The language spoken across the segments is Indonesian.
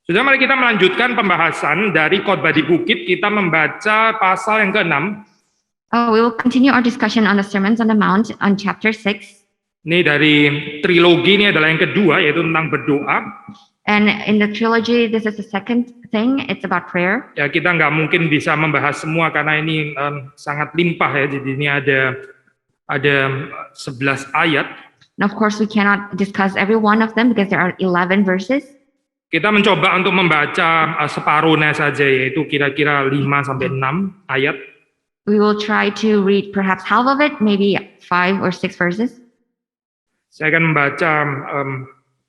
Sudah, mari kita melanjutkan pembahasan dari khotbah di bukit. Kita membaca pasal yang ke-6. We will continue our discussion on the Sermons on the Mount on chapter 6. Ini dari trilogi, ini adalah yang kedua, yaitu tentang berdoa. And in the trilogy, this is the second thing. It's about prayer. Ya, kita nggak mungkin bisa membahas semua karena ini sangat limpah ya. Jadi ini ada 11 ayat. And of course, we cannot discuss every one of them because there are 11 verses. Kita mencoba untuk membaca separuhnya saja, yaitu kira-kira 5-6 ayat. We will try to read perhaps half of it, maybe 5 or 6 verses. Saya akan membaca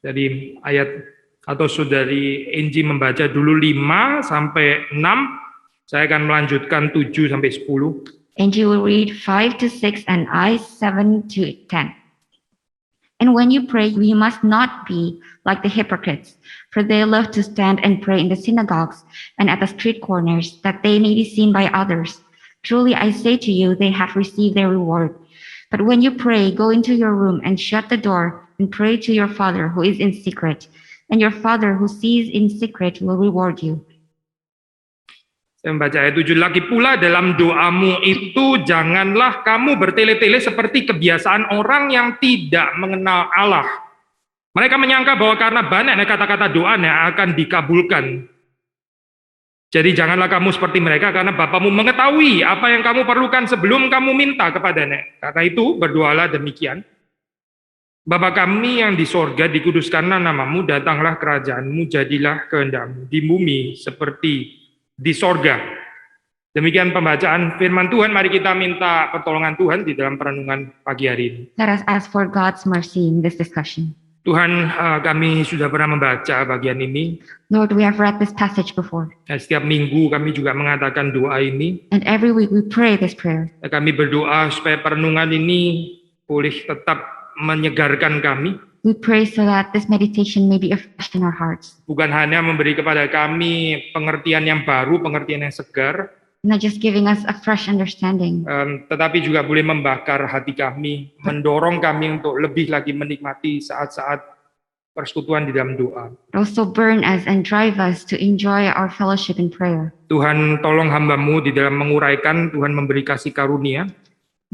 dari ayat, atau saudari Angie membaca dulu 5-6. Saya akan melanjutkan 7-10. Angie will read 5-6 and I 7-10. And when you pray, you must not be like the hypocrites, for they love to stand and pray in the synagogues and at the street corners, that they may be seen by others. Truly I say to you, they have received their reward. But when you pray, go into your room and shut the door and pray to your Father who is in secret, and your Father who sees in secret will reward you. Saya membaca ayat 7 lagi pula, dalam doamu itu janganlah kamu bertele-tele seperti kebiasaan orang yang tidak mengenal Allah. Mereka menyangka bahwa karena banyaknya kata-kata doanya akan dikabulkan. Jadi janganlah kamu seperti mereka, karena Bapamu mengetahui apa yang kamu perlukan sebelum kamu minta kepadanya. Karena itu berdoalah demikian. Bapa kami yang di sorga, dikuduskanlah namamu, datanglah kerajaanmu, jadilah kehendakmu di bumi seperti di sorga. Demikian pembacaan firman Tuhan. Mari kita minta pertolongan Tuhan di dalam perenungan pagi hari ini. Let us ask for God's mercy in this discussion. Tuhan, kami sudah pernah membaca bagian ini. Lord, we have read this passage before. Setiap minggu kami juga mengatakan doa ini. And every week we pray this prayer. Kami berdoa supaya perenungan ini boleh tetap menyegarkan kami. We pray so that this meditation may be afresh in our hearts. Bukan hanya memberi kepada kami pengertian yang baru, pengertian yang segar. Not just giving us a fresh understanding. Tetapi juga boleh membakar hati kami, mendorong kami untuk lebih lagi menikmati saat-saat persekutuan di dalam doa. Also burn us and drive us to enjoy our fellowship in prayer. Tuhan, tolong hamba-Mu di dalam menguraikan, Tuhan memberi kasih karunia.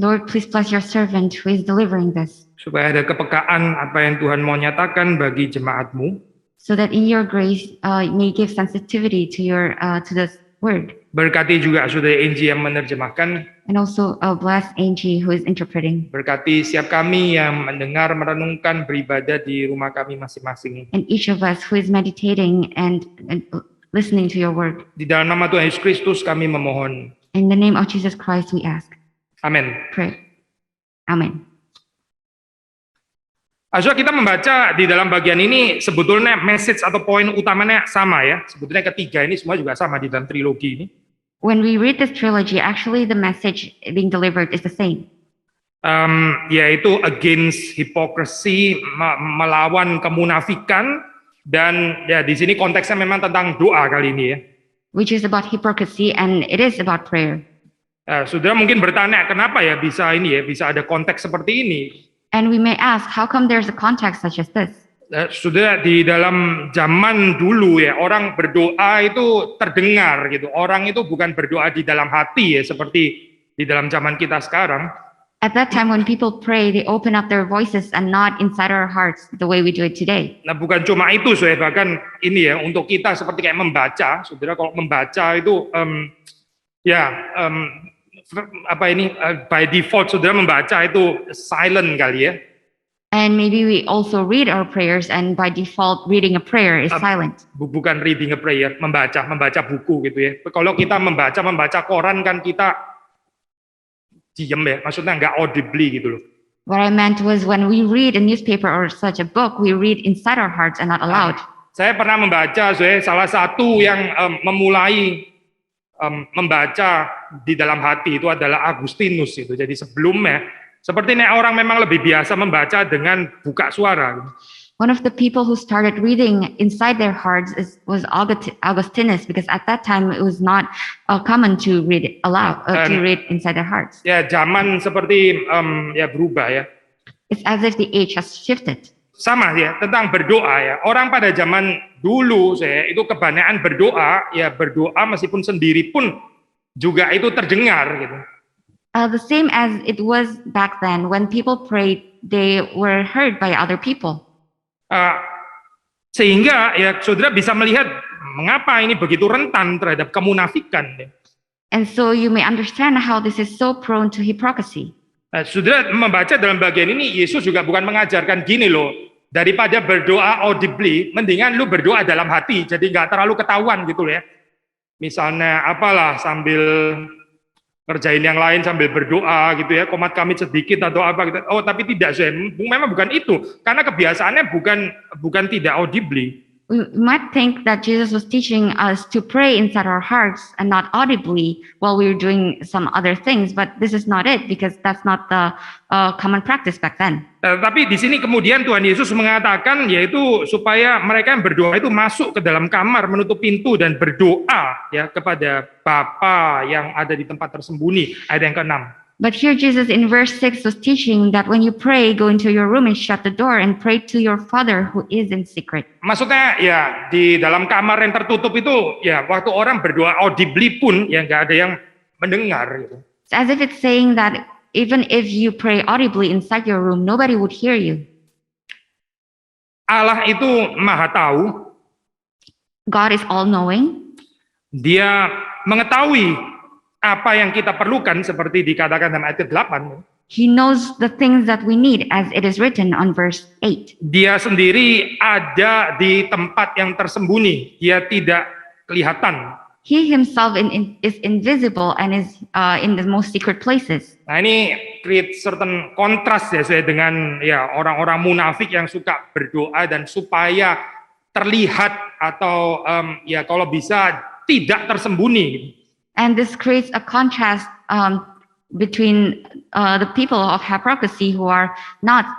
Lord, please bless your servant who is delivering this. Supaya ada kepekaan apa yang Tuhan mau nyatakan bagi jemaat-Mu. So that in your grace, you may give sensitivity to your to this word. Berkati juga saudara Angie yang menerjemahkan. And also bless Angie who is interpreting. Berkati setiap kami yang mendengar, merenungkan, beribadah di rumah kami masing-masing. And each of us who is meditating and listening to your word. Di dalam nama Tuhan Yesus Kristus kami memohon. In the name of Jesus Christ we ask. Amin. Pray. Amin. Saudara, kita membaca di dalam bagian ini sebetulnya message atau poin utamanya sama ya. Sebetulnya ketiga ini semua juga sama di dalam trilogi ini. When we read this trilogy, actually the message being delivered is the same. Yaitu against hypocrisy, melawan kemunafikan, dan ya di sini konteksnya memang tentang doa kali ini ya. Which is about hypocrisy and it is about prayer. Saudara mungkin bertanya kenapa ya bisa ini ya, bisa ada konteks seperti ini. And we may ask, how come there's a context such as this? Saudara, di dalam zaman dulu ya, orang berdoa itu terdengar gitu. Orang itu bukan berdoa di dalam hati ya, seperti di dalam zaman kita sekarang. At that time when people pray, they open up their voices and not inside our hearts the way we do it today. Nah, bukan cuma itu, saudara, bahkan ini ya, untuk kita seperti kayak membaca, saudara, kalau membaca itu by default saudara membaca itu silent kali ya. And maybe we also read our prayers and by default reading a prayer is silent. Bukan reading a prayer, membaca buku gitu ya. Kalau kita membaca koran kan kita diam ya, maksudnya nggak audibly gitu loh. What I meant was when we read a newspaper or such a book, we read inside our hearts and not aloud. Saya pernah membaca, salah satu yang memulai membaca di dalam hati itu adalah Agustinus itu. Jadi sebelumnya sepertinya orang memang lebih biasa membaca dengan buka suara. One of the people who started reading inside their hearts was Augustinus, because at that time it was not common to read aloud, to read inside their hearts. Ya, zaman seperti ya berubah ya. It's as if the age has shifted. Sama ya, tentang berdoa ya. Orang pada zaman dulu saya itu kebanyakan berdoa, ya berdoa meskipun sendiri pun juga itu terdengar gitu. The same as it was back then, when people prayed, they were heard by other people. Sehingga ya saudara bisa melihat mengapa ini begitu rentan terhadap kemunafikan. Ya. And so you may understand how this is so prone to hypocrisy. Saudara membaca dalam bagian ini, Yesus juga bukan mengajarkan gini loh, daripada berdoa audibly, mendingan lu berdoa dalam hati, jadi nggak terlalu ketahuan gitu ya. Misalnya apalah sambil kerjain yang lain sambil berdoa gitu ya, komat kami sedikit atau apa gitu. Oh tapi tidak, memang bukan itu, karena kebiasaannya bukan tidak audibly. We might think that Jesus was teaching us to pray inside our hearts and not audibly while we were doing some other things, but this is not it, because that's not the common practice back then. Tapi di sini kemudian Tuhan Yesus mengatakan yaitu supaya mereka yang berdoa itu masuk ke dalam kamar, menutup pintu dan berdoa ya kepada Bapa yang ada di tempat tersembunyi. Ayat yang ke-6. But here Jesus in verse 6 was teaching that when you pray, go into your room and shut the door and pray to your Father who is in secret. Maksudnya ya di dalam kamar yang tertutup itu ya waktu orang berdoa audibly pun ya nggak ada yang mendengar gitu. It's as if it's saying that even if you pray audibly inside your room, nobody would hear you. Allah itu Maha Tahu. God is all-knowing. Dia mengetahui apa yang kita perlukan seperti dikatakan dalam ayat ke-8. He knows the things that we need as it is written on verse 8. Dia sendiri ada di tempat yang tersembunyi. Dia tidak kelihatan. He himself is invisible and is in the most secret places. Nah ini create certain contrast ya saya dengan ya orang-orang munafik yang suka berdoa dan supaya terlihat atau ya kalau bisa tidak tersembunyi. And this creates a contrast between the people of hypocrisy who are not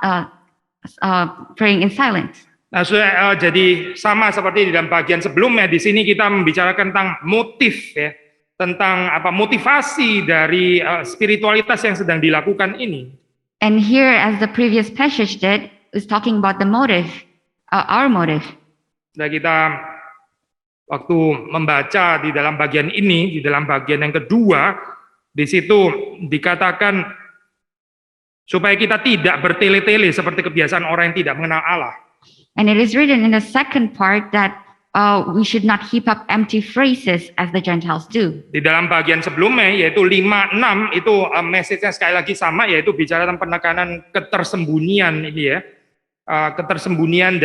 praying in silence. Nah, jadi sama seperti di dalam bagian sebelumnya, di sini kita membicarakan tentang motif ya, tentang apa motivasi dari spiritualitas yang sedang dilakukan ini. And here, as the previous passage did, is talking about the motive, our motive. Nah, kita waktu membaca di dalam bagian ini, di dalam bagian yang kedua, di situ dikatakan supaya kita tidak bertele-tele seperti kebiasaan orang yang tidak mengenal Allah. And it is written in the second part that we should not heap up empty phrases as the Gentiles do. Di dalam bagian sebelumnya, yaitu 5-6, itu message-nya sekali lagi sama, yaitu bicara tentang penekanan ketersembunyian ini ya, ketersembunyian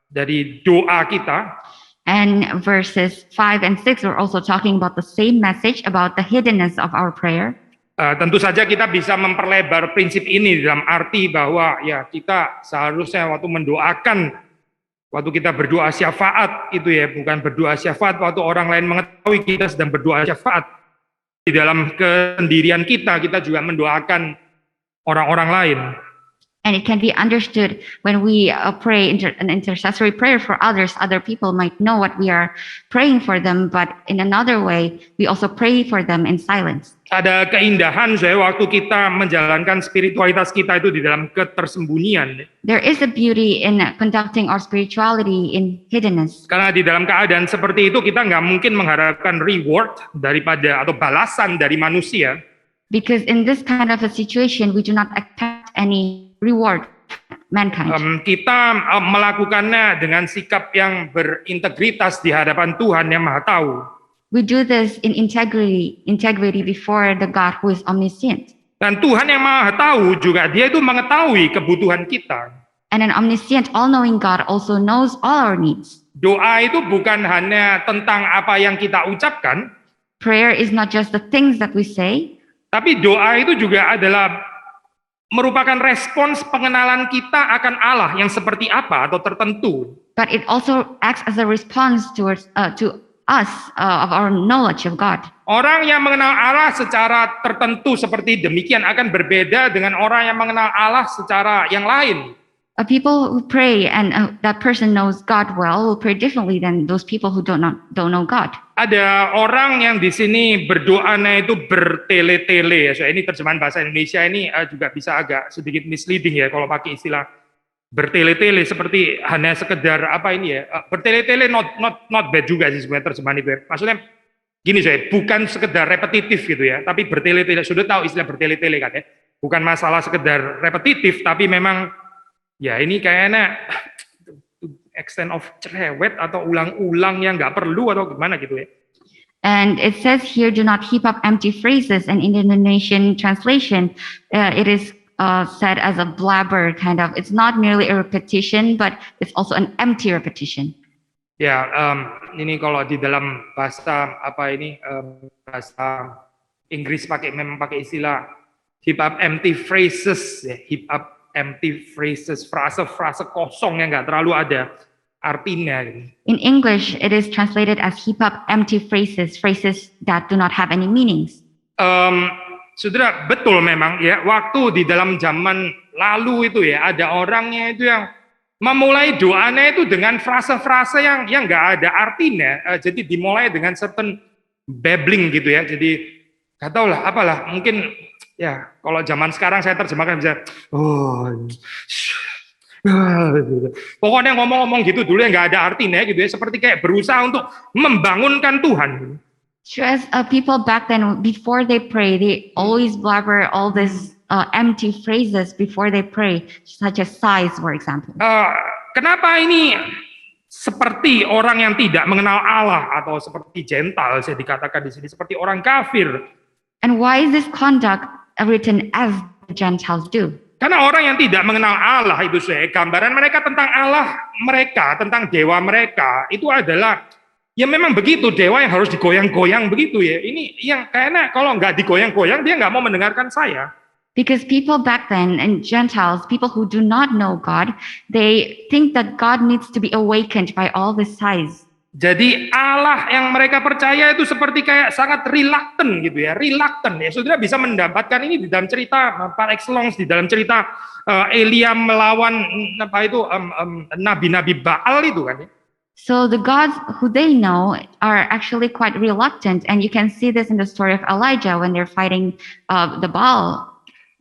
dari doa kita. And verses 5 and 6 are also talking about the same message about the hiddenness of our prayer. Tentu saja kita bisa memperlebar prinsip ini dalam arti bahwa ya kita seharusnya waktu mendoakan, waktu kita berdoa syafaat itu ya, bukan berdoa syafaat waktu orang lain mengetahui kita sedang berdoa syafaat. Di dalam kesendirian kita juga mendoakan orang-orang lain. And it can be understood when we pray an intercessory prayer for others. Other people might know what we are praying for them, but in another way, we also pray for them in silence. Ada keindahan saya waktu kita menjalankan spiritualitas kita itu di dalam ketersembunyian. There is a beauty in conducting our spirituality in hiddenness. Karena di dalam keadaan seperti itu kita nggak mungkin mengharapkan reward daripada atau balasan dari manusia. Because in this kind of a situation, we do not expect any reward mankind. Kita melakukannya dengan sikap yang berintegritas di hadapan Tuhan yang Maha Tahu. We do this in integrity before the God who is omniscient. Dan Tuhan yang Maha Tahu juga dia itu mengetahui kebutuhan kita. And an omniscient, all-knowing God also knows all our needs. Doa itu bukan hanya tentang apa yang kita ucapkan. Prayer is not just the things that we say. Tapi doa itu juga adalah merupakan respons pengenalan kita akan Allah yang seperti apa atau tertentu. But it also acts as a response towards to us of our knowledge of God. Orang yang mengenal Allah secara tertentu seperti demikian akan berbeda dengan orang yang mengenal Allah secara yang lain. People who pray and that person knows God well will pray differently than those people who don't know God. Ada orang yang di sini berdoanya itu bertele-tele ya. So, ini terjemahan bahasa Indonesia ini juga bisa agak sedikit misleading ya kalau pakai istilah bertele-tele seperti hanya sekedar apa ini ya, bertele-tele not bad juga sih sebenarnya terjemahan itu ya. Maksudnya gini saya, bukan sekedar repetitif gitu ya, tapi bertele-tele. Sudah tahu istilah bertele-tele kan ya, bukan masalah sekedar repetitif, tapi memang ya ini kayaknya extent of cerewet atau ulang-ulang yang nggak perlu atau gimana gitu ya. And it says here, do not heap up empty phrases. And in the Indonesian translation, it is said as a blabber kind of. It's not merely a repetition, but it's also an empty repetition. Ya, ini kalau di dalam bahasa apa ini bahasa Inggris memang pakai istilah heap up empty phrases, ya, heap up empty phrases, frase-frase kosong yang nggak terlalu ada artinya. In English, it is translated as heap up empty phrases, phrases that do not have any meanings. Saudara, betul memang ya, waktu di dalam zaman lalu itu ya, ada orangnya itu yang memulai doanya itu dengan frase-frase yang nggak ada artinya, jadi dimulai dengan certain babbling gitu ya, jadi nggak tahu lah, apalah, mungkin ya kalau zaman sekarang saya terjemahkan bisa, pokoknya ngomong-ngomong gitu dulu yang nggak ada artinya gitu ya, seperti kayak berusaha untuk membangunkan Tuhan. So as people back then, before they pray, they always blabber all these empty phrases before they pray, such as sighs, for example. Kenapa ini seperti orang yang tidak mengenal Allah atau seperti gental, saya dikatakan di sini seperti orang kafir? And why is this conduct written as the Gentiles do? Karena orang yang tidak mengenal Allah itu saya, gambaran mereka tentang Allah mereka, tentang dewa mereka, itu adalah ya memang begitu, dewa yang harus digoyang-goyang begitu ya. Ini yang kayaknya kalau nggak digoyang-goyang dia nggak mau mendengarkan saya. Because people back then and Gentiles, people who do not know God, they think that God needs to be awakened by all the sighs. Jadi Allah yang mereka percaya itu seperti kayak sangat reluctant gitu ya, reluctant ya. Saudara bisa mendapatkan ini di dalam cerita par excellence, di dalam cerita Elia melawan apa itu nabi-nabi Baal itu kan ya. So the gods who they know are actually quite reluctant, and you can see this in the story of Elijah when they're fighting the Baal.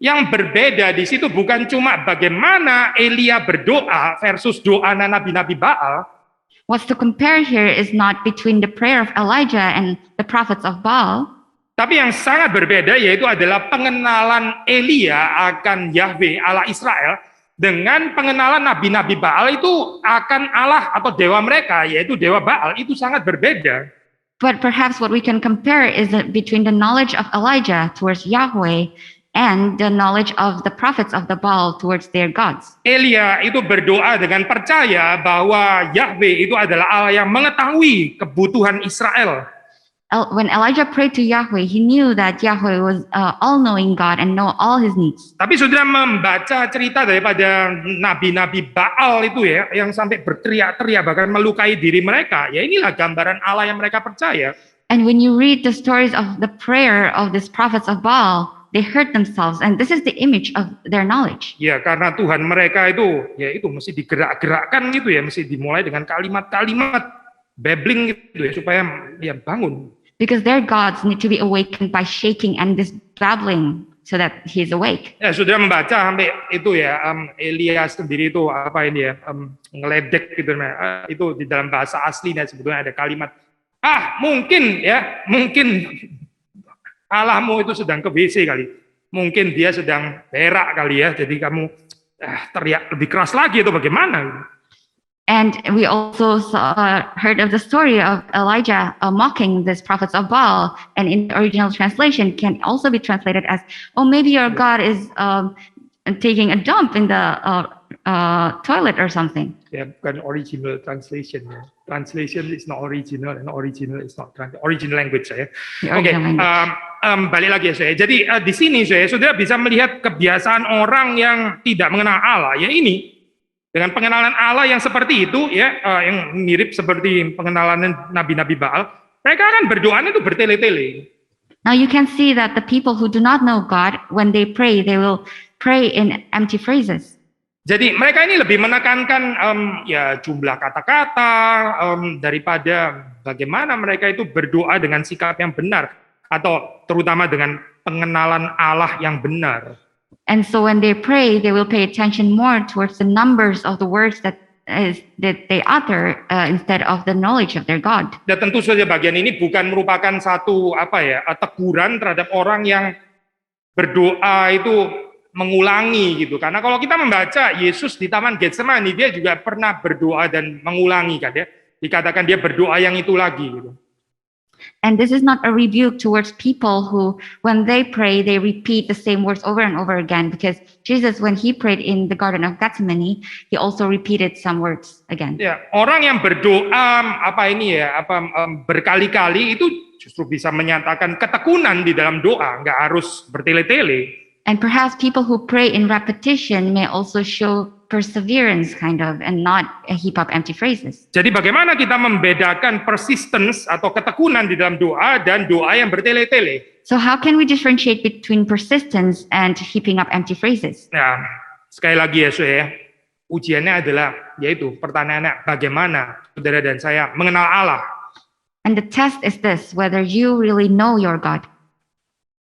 Yang berbeda di situ bukan cuma bagaimana Elia berdoa versus doa nabi-nabi Baal. What's to compare here is not between the prayer of Elijah and the prophets of Baal. Tapi yang sangat berbeda yaitu adalah pengenalan Elia akan Yahweh Allah Israel dengan pengenalan nabi-nabi Baal itu akan Allah atau dewa mereka, yaitu dewa Baal, itu sangat berbeda. But perhaps what we can compare is between the knowledge of Elijah towards Yahweh and the knowledge of the prophets of the Baal towards their gods. Elia itu berdoa dengan percaya bahwa Yahweh itu adalah Allah yang mengetahui kebutuhan Israel. When Elijah prayed to Yahweh, he knew that Yahweh was all-knowing God and know all his needs. Tapi saudara membaca cerita daripada nabi-nabi Baal itu ya, yang sampai berteriak-teriak bahkan melukai diri mereka, ya inilah gambaran Allah yang mereka percaya. And when you read the stories of the prayer of these prophets of Baal, they hurt themselves, and this is the image of their knowledge. Ya, karena Tuhan mereka itu, ya itu mesti digerak-gerakkan gitu ya, mesti dimulai dengan kalimat-kalimat babbling gitu ya, supaya ya bangun. Because their gods need to be awakened by shaking and this babbling so that he is awake. Ya, sudah membaca sampai itu ya, Elia sendiri itu apa ini ya, ngeledek gitu, itu di dalam bahasa aslinya sebetulnya ada kalimat, mungkin Allahmu itu sedang ke WC kali, mungkin dia sedang berak kali ya, jadi kamu teriak lebih keras lagi atau bagaimana? And we also heard of the story of Elijah mocking these prophets of Baal, and in the original translation can also be translated as, "Oh, maybe your God is taking a dump in the toilet or something." Ya, bukan original translation ya. Translation is not original, and original is not original language saya. Oke, balik lagi ya saya. Jadi di sini saya sudah bisa melihat kebiasaan orang yang tidak mengenal Allah. Ya ini dengan pengenalan Allah yang seperti itu ya, yang mirip seperti pengenalan nabi-nabi Baal, mereka akan berdoa itu bertele-tele. Now you can see that the people who do not know God, when they will pray in empty phrases. Jadi mereka ini lebih menekankan ya jumlah kata-kata daripada bagaimana mereka itu berdoa dengan sikap yang benar atau terutama dengan pengenalan Allah yang benar. And so when they pray, they will pay attention more towards the numbers of the words that they utter instead of the knowledge of their God. Dan tentu saja bagian ini bukan merupakan satu teguran terhadap orang yang berdoa itu mengulangi gitu. Karena kalau kita membaca Yesus di Taman Getsemani, dia juga pernah berdoa dan mengulangi kan ya. Dikatakan dia berdoa yang itu lagi gitu. And this is not a rebuke towards people who, when they pray, they repeat the same words over and over again. Because Jesus, when he prayed in the Garden of Gethsemane, he also repeated some words again. Ya, orang yang berdoa berkali-kali itu justru bisa menyatakan ketekunan di dalam doa, nggak harus bertele-tele. And perhaps people who pray in repetition may also show perseverance kind of, and not heap up empty phrases. Jadi bagaimana kita membedakan persistence atau ketekunan di dalam doa dan doa yang bertele-tele? So how can we differentiate between persistence and heaping up empty phrases? Nah, sekali lagi ya, ujiannya adalah yaitu pertanyaannya bagaimana saudara dan saya mengenal Allah. And the test is this, whether you really know your God.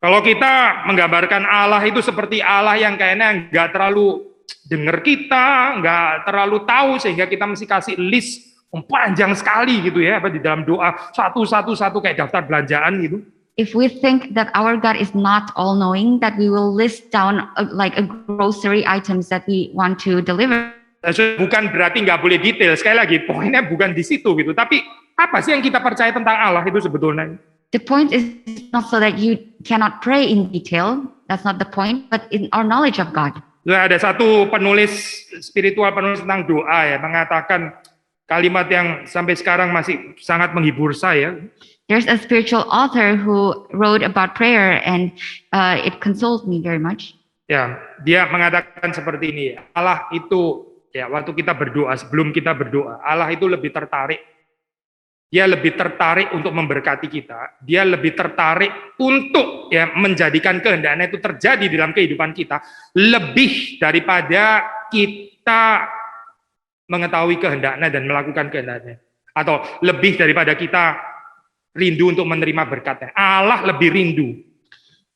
Kalau kita menggambarkan Allah itu seperti Allah yang kayaknya nggak terlalu dengar kita, nggak terlalu tahu sehingga kita mesti kasih list panjang sekali gitu ya, di dalam doa satu kayak daftar belanjaan gitu. If we think that our God is not all-knowing, that we will list down like a grocery items that we want to deliver. Bukan berarti nggak boleh detail. Sekali lagi, poinnya bukan di situ gitu. Tapi apa sih yang kita percaya tentang Allah itu sebetulnya? The point is not so that you cannot pray in detail. That's not the point, but in our knowledge of God. Ada satu penulis spiritual, penulis tentang doa ya, mengatakan kalimat yang sampai sekarang masih sangat menghibur saya. There's a spiritual author who wrote about prayer and it consoled me very much. Ya, dia mengatakan seperti ini, Allah itu ya waktu kita berdoa, sebelum kita berdoa, Allah itu lebih tertarik. Dia lebih tertarik untuk memberkati kita. Dia lebih tertarik untuk ya menjadikan kehendaknya itu terjadi dalam kehidupan kita lebih daripada kita mengetahui kehendaknya dan melakukan kehendaknya, atau lebih daripada kita rindu untuk menerima berkatnya. Allah lebih rindu.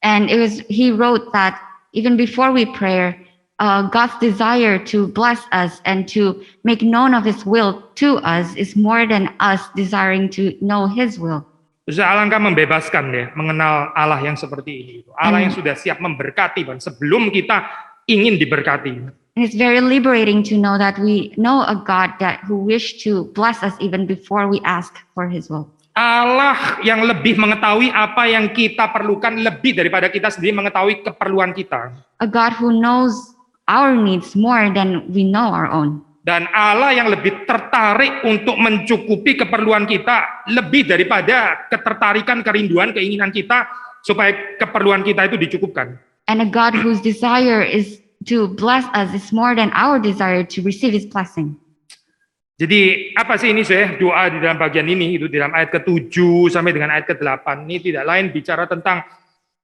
And he wrote that even before we pray, God's desire to bless us and to make known of his will to us is more than us desiring to know his will. Alangkah membebaskan ya, mengenal Allah yang seperti ini. Allah yang sudah siap memberkati sebelum kita ingin diberkati. And it's very liberating to know that we know a God who wished to bless us even before we ask for his will. Allah yang lebih mengetahui apa yang kita perlukan lebih daripada kita sendiri mengetahui keperluan kita. A God who knows our needs more than we know our own. Dan Allah yang lebih tertarik untuk mencukupi keperluan kita lebih daripada ketertarikan, kerinduan, keinginan kita supaya keperluan kita itu dicukupkan. And a God whose desire is to bless us is more than our desire to receive his blessing. Jadi apa sih ini saya doa di dalam bagian ini, itu di dalam ayat ke-7 sampai dengan ayat ke-8 ini tidak lain bicara tentang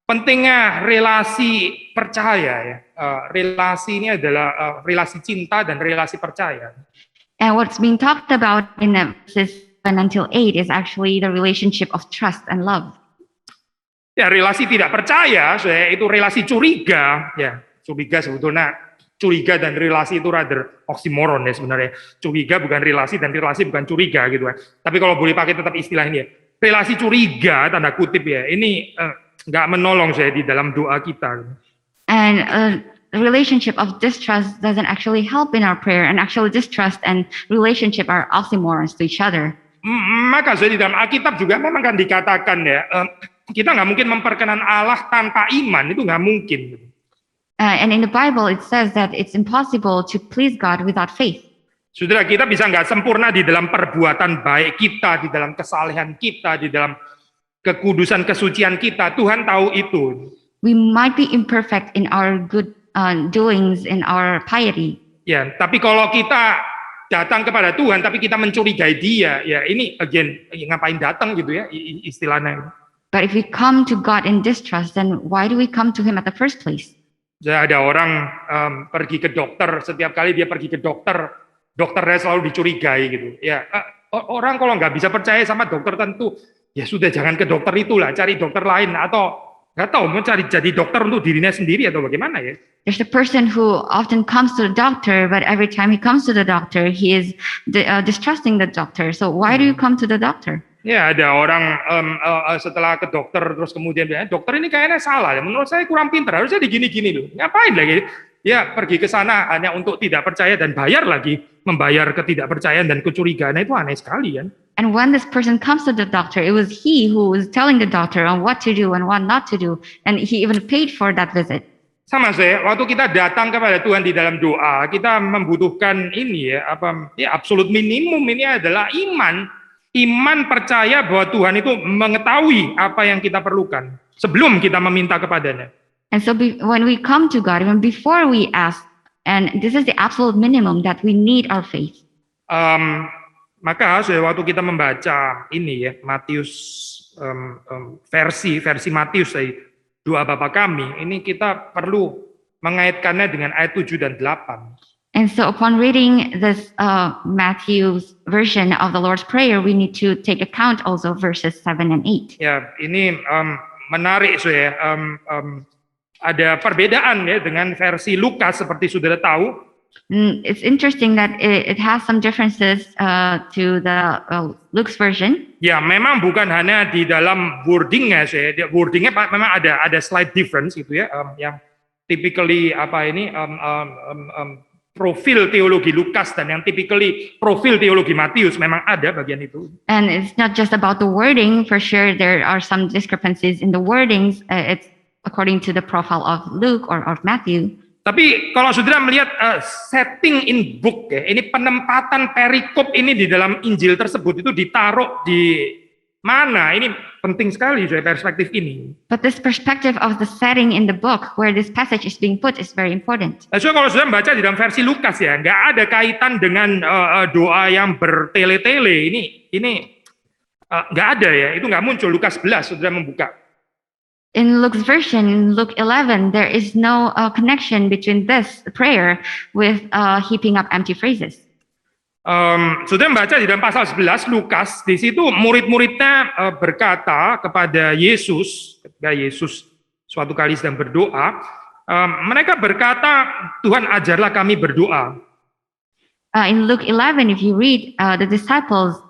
pentingnya relasi percaya ya. Relasi ini adalah relasi cinta dan relasi percaya. And what's being talked about in verses 7 until 8 is actually the relationship of trust and love. Ya, relasi tidak percaya itu relasi curiga ya. Curiga dan relasi itu rather oksimoron ya sebenarnya. Curiga bukan relasi dan relasi bukan curiga gitu kan. Tapi kalau boleh pakai tetap istilah ini ya. Relasi curiga tanda kutip ya. Ini nggak menolong saya di dalam doa kita. And the relationship of distrust doesn't actually help in our prayer, and actually distrust and relationship are oxymorons to each other. Maka saya di dalam Alkitab juga memang kan dikatakan ya, kita nggak mungkin memperkenan Allah tanpa iman, itu nggak mungkin. And in the Bible it says that it's impossible to please God without faith. Saudara, kita bisa nggak sempurna di dalam perbuatan baik kita, di dalam kesalehan kita, di dalam kekudusan kesucian kita. Tuhan tahu itu. We might be imperfect in our good doings, in our piety. Ya, tapi kalau kita datang kepada Tuhan, tapi kita mencurigai Dia, ya ini again ngapain datang gitu ya istilahnya. But if we come to God in distrust, then why do we come to Him at the first place? Ada orang pergi ke dokter, setiap kali dia pergi ke dokternya selalu dicurigai gitu. Ya, orang kalau nggak bisa percaya sama dokter tentu, ya sudah jangan ke dokter itulah, cari dokter lain atau Nggak tahu mau cari jadi dokter untuk dirinya sendiri atau bagaimana ya. There's a person who often comes to the doctor, but every time he comes to the doctor, he is distrusting the doctor. So why do you come to the doctor? Ya ada orang setelah ke dokter terus kemudian bilang, dokter ini kayaknya salah ya, menurut saya kurang pintar, harusnya digini-gini loh. Ngapain lagi? Ya pergi ke sana hanya untuk tidak percaya dan bayar lagi, membayar ketidakpercayaan dan kecurigaan, itu aneh sekali kan. And when this person comes to the doctor, it was he who was telling the doctor on what to do and what not to do, and he even paid for that visit. Sama saya, waktu kita datang kepada Tuhan di dalam doa, kita membutuhkan ini absolut minimum ini adalah iman. Iman percaya bahwa Tuhan itu mengetahui apa yang kita perlukan sebelum kita meminta kepadanya. And so when we come to God, even before we ask, and this is the absolute minimum that we need our faith. Maka waktu kita membaca ini ya Matius versi Matius dari doa Bapa kami, ini kita perlu mengaitkannya dengan ayat 7 dan 8. And so upon reading this Matthew's version of the Lord's Prayer, we need to take account also verses 7 and 8. Ya, ini menarik ada perbedaan ya dengan versi Lukas seperti saudara tahu. It's interesting that it has some differences to the Luke's version. Ya, memang bukan hanya di dalam wordingnya, wordingnya memang ada slight difference gitu ya, yang typically profil teologi Lukas dan yang typically profil teologi Matius memang ada bagian itu. And it's not just about the wording, for sure there are some discrepancies in the wordings. It's according to the profile of Luke or of Matthew. Tapi kalau saudara melihat setting in book ya, ini penempatan perikop ini di dalam Injil tersebut itu ditaruh di mana? Ini penting sekali perspektif ini. But this perspective of the setting in the book where this passage is being put is very important. So kalau saudara baca di dalam versi Lukas ya, nggak ada kaitan dengan doa yang bertele-tele. Ini nggak ada ya, itu nggak muncul. Lukas 11 saudara membuka. In Luke's version, in Luke 11, there is no connection between this prayer with heaping up empty phrases. Saudara membaca di dalam pasal 11 Lukas, di situ murid-muridnya berkata kepada Yesus, ketika Yesus suatu kali sedang berdoa, mereka berkata, Tuhan ajarlah kami berdoa. In Luke 11, if you read, the disciples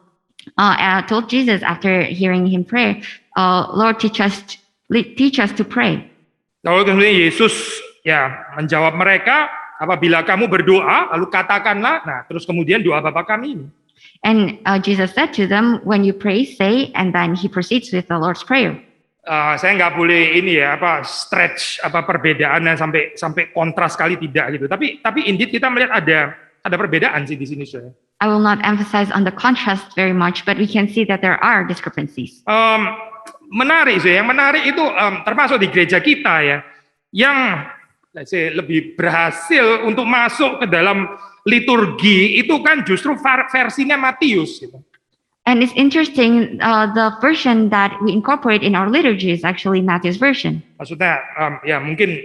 told Jesus after hearing him pray, Lord, teach us to pray. Lalu kemudian Yesus menjawab mereka, apabila kamu berdoa, lalu katakanlah, nah terus kemudian doa Bapa kami ini. And Jesus said to them, when you pray, say, and then he proceeds with the Lord's Prayer. Saya nggak boleh ini stretch perbedaannya sampai kontras sekali tidak gitu. Tapi indeed kita melihat ada perbedaan sih di sini saya. I will not emphasize on the contrast very much, but we can see that there are discrepancies. Menarik sih, yang menarik itu termasuk di gereja kita ya, yang lebih berhasil untuk masuk ke dalam liturgi itu kan justru versinya Matius gitu. And it's interesting, the version that we incorporate in our liturgy is actually Matthew's version. Maksudnya mungkin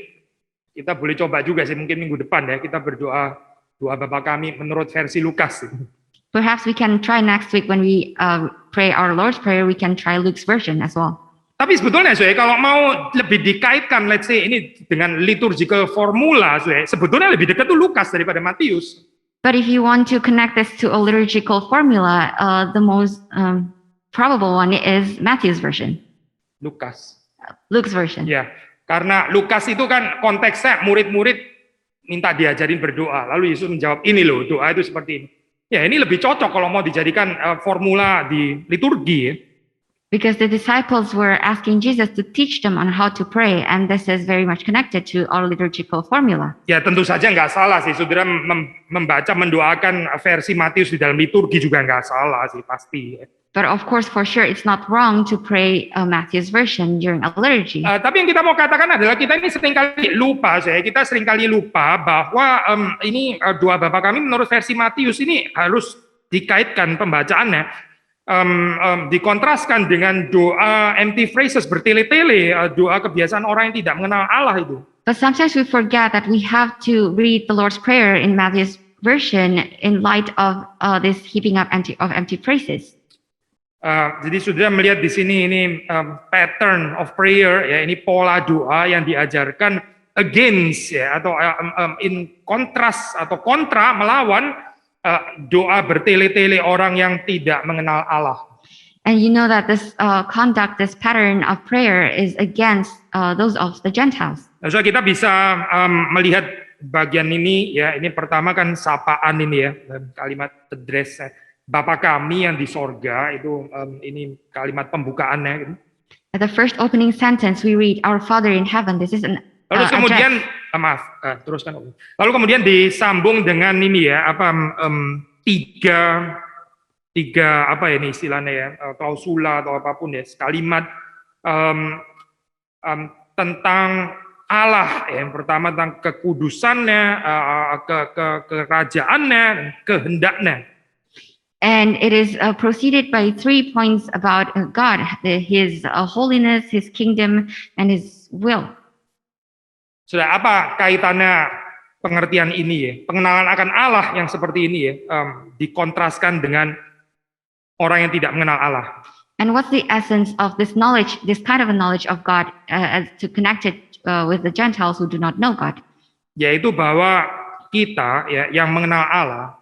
kita boleh coba juga sih, mungkin minggu depan ya kita berdoa doa Bapa kami menurut versi Lukas. Perhaps we can try next week when we pray our Lord's Prayer, we can try Luke's version as well. Tapi sebetulnya kalau mau lebih dikaitkan, let's say ini dengan liturgical formula, sebetulnya lebih dekat tuh Lukas daripada Matius. But if you want to connect this to a liturgical formula, the most probable one is Matthew's version. Luke's version. Ya, karena Lukas itu kan konteksnya murid-murid minta diajarin berdoa, lalu Yesus menjawab ini loh doa itu seperti ini. Ya ini lebih cocok kalau mau dijadikan formula di liturgi ya. Because the disciples were asking Jesus to teach them on how to pray, and this is very much connected to our liturgical formula. Ya tentu saja nggak salah sih, saudara mendoakan versi Matius di dalam liturgi juga nggak salah sih pasti. But of course, for sure, it's not wrong to pray Matthew's version during a liturgy. Tapi yang kita mau katakan adalah kita ini seringkali lupa, kita seringkali lupa bahwa ini doa Bapa kami menurut versi Matius ini harus dikaitkan pembacaannya, dikontraskan dengan doa empty phrases bertele-tele, doa kebiasaan orang yang tidak mengenal Allah itu. But sometimes we forget that we have to read the Lord's Prayer in Matthew's version in light of this heaping up empty phrases. Jadi saudara melihat di sini ini pattern of prayer ya, ini pola doa yang diajarkan against ya, atau in kontras atau kontra melawan doa bertele-tele orang yang tidak mengenal Allah. And you know that this conduct, this pattern of prayer is against those of the Gentiles. So kita bisa melihat bagian ini ya, ini pertama kan sapaan ini ya, kalimat address Bapa kami yang di sorga, itu ini kalimat pembukaannya gitu. At the first opening sentence we read, Our Father in heaven. This is an Lalu kemudian teruskan. Lalu kemudian disambung dengan ini ya, tiga apa ya ini istilahnya ya, klausula atau apapun ya, kalimat tentang Allah ya. Yang pertama tentang kekudusannya, kerajaannya, kehendaknya. And it is preceded by 3 points about God, His holiness, His kingdom, and His will. Sudah apa kaitannya pengertian ini ya? Pengenalan akan Allah yang seperti ini ya, dikontraskan dengan orang yang tidak mengenal Allah. And what's the essence of this knowledge, this kind of a knowledge of God, as to connect it with the Gentiles who do not know God? Yaitu bahwa kita ya yang mengenal Allah,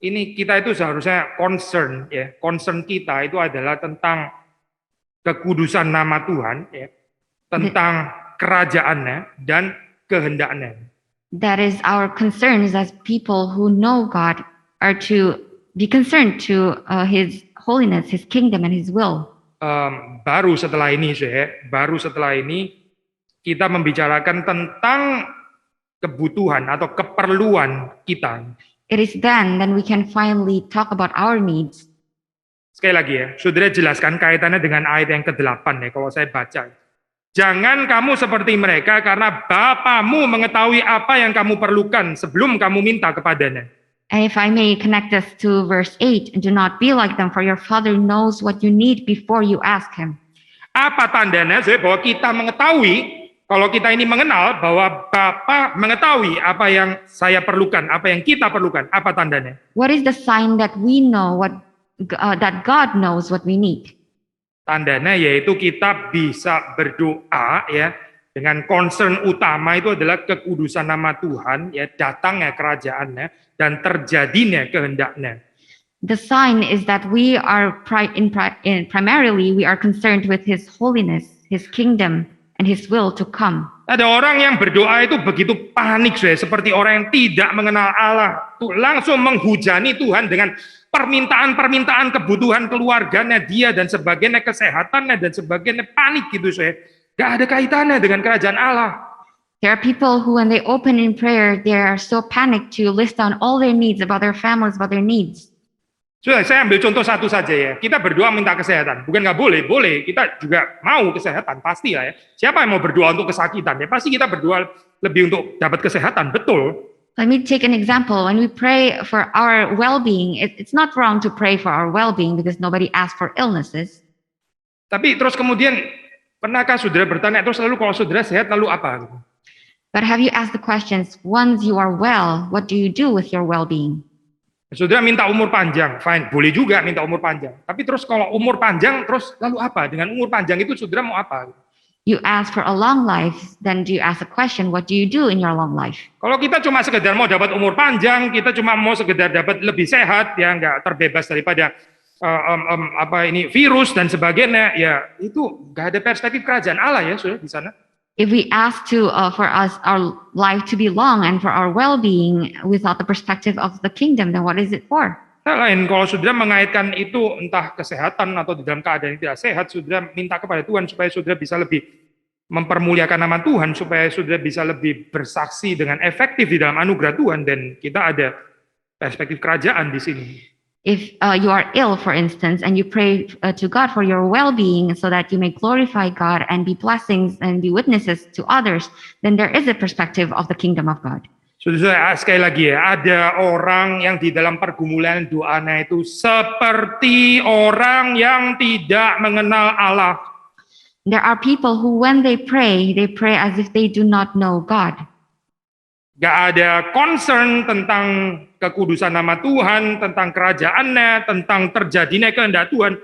ini kita itu seharusnya concern ya, concern kita itu adalah tentang kekudusan nama Tuhan ya, tentang kerajaannya dan kehendaknya. That is our concerns as people who know God are to be concerned to His holiness, His kingdom, and His will. Baru setelah ini kita membicarakan tentang kebutuhan atau keperluan kita. It is then we can finally talk about our needs. Sekali lagi ya, saudara jelaskan kaitannya dengan ayat yang ke-8 ya, kalau saya baca. Jangan kamu seperti mereka karena Bapamu mengetahui apa yang kamu perlukan sebelum kamu minta kepadanya. And if I may connect this to verse 8, do not be like them, for your Father knows what you need before you ask Him. Apa tandanya bahwa kita mengetahui, kalau kita ini mengenal bahwa Bapa mengetahui apa yang saya perlukan, apa yang kita perlukan, apa tandanya? What is the sign that we know that God knows what we need? Tandanya yaitu kita bisa berdoa ya, dengan concern utama itu adalah kekudusan nama Tuhan ya, datangnya kerajaannya dan terjadinya kehendaknya. The sign is that we are primarily we are concerned with His holiness, His kingdom, and His will to come. Ada orang yang berdoa itu begitu panik seperti orang yang tidak mengenal Allah, tuh langsung menghujani Tuhan dengan permintaan-permintaan kebutuhan keluarganya dia dan sebagainya, kesehatannya dan sebagainya, panik gitu Gak ada kaitannya dengan kerajaan Allah. There are people who when they open in prayer, they are so panicked to list down all their needs about their families, about their needs. Sudah, saya ambil contoh satu saja ya. Kita berdoa minta kesehatan, bukan nggak boleh, boleh. Kita juga mau kesehatan, pastilah ya. Siapa yang mau berdoa untuk kesakitan ya? Pasti kita berdoa lebih untuk dapat kesehatan, betul. Let me take an example. When we pray for our well-being, it's not wrong to pray for our well-being because nobody asks for illnesses. Tapi terus kemudian, pernahkah saudara bertanya, terus lalu kalau saudara sehat, lalu apa? But have you asked the questions, once you are well, what do you do with your well-being? Saudara minta umur panjang, fine, boleh juga minta umur panjang. Tapi terus kalau umur panjang, terus lalu apa? Dengan umur panjang itu saudara mau apa? You ask for a long life, then do you ask the question, what do you do in your long life? Kalau kita cuma sekedar mau dapat umur panjang, kita cuma mau sekedar dapat lebih sehat, ya nggak terbebas daripada virus dan sebagainya, ya itu nggak ada perspektif kerajaan Allah ya sudah di sana. If we ask for us our life to be long and for our well-being without the perspective of the kingdom, then what is it for? Lain, kalau saudara mengaitkan itu entah kesehatan atau di dalam keadaan yang tidak sehat, saudara minta kepada Tuhan supaya saudara bisa lebih mempermuliakan nama Tuhan, supaya saudara bisa lebih bersaksi dengan efektif di dalam anugerah Tuhan, dan kita ada perspektif kerajaan di sini. If you are ill, for instance, and you pray to God for your well-being so that you may glorify God and be blessings and be witnesses to others, then there is a perspective of the kingdom of God. Saudara, sekali lagi ya, ada orang yang di dalam pergumulan doanya itu seperti orang yang tidak mengenal Allah. There are people who when they pray as if they do not know God. Gak ada concern tentang kekudusan nama Tuhan, tentang kerajaannya, tentang terjadinya kehendak Tuhan.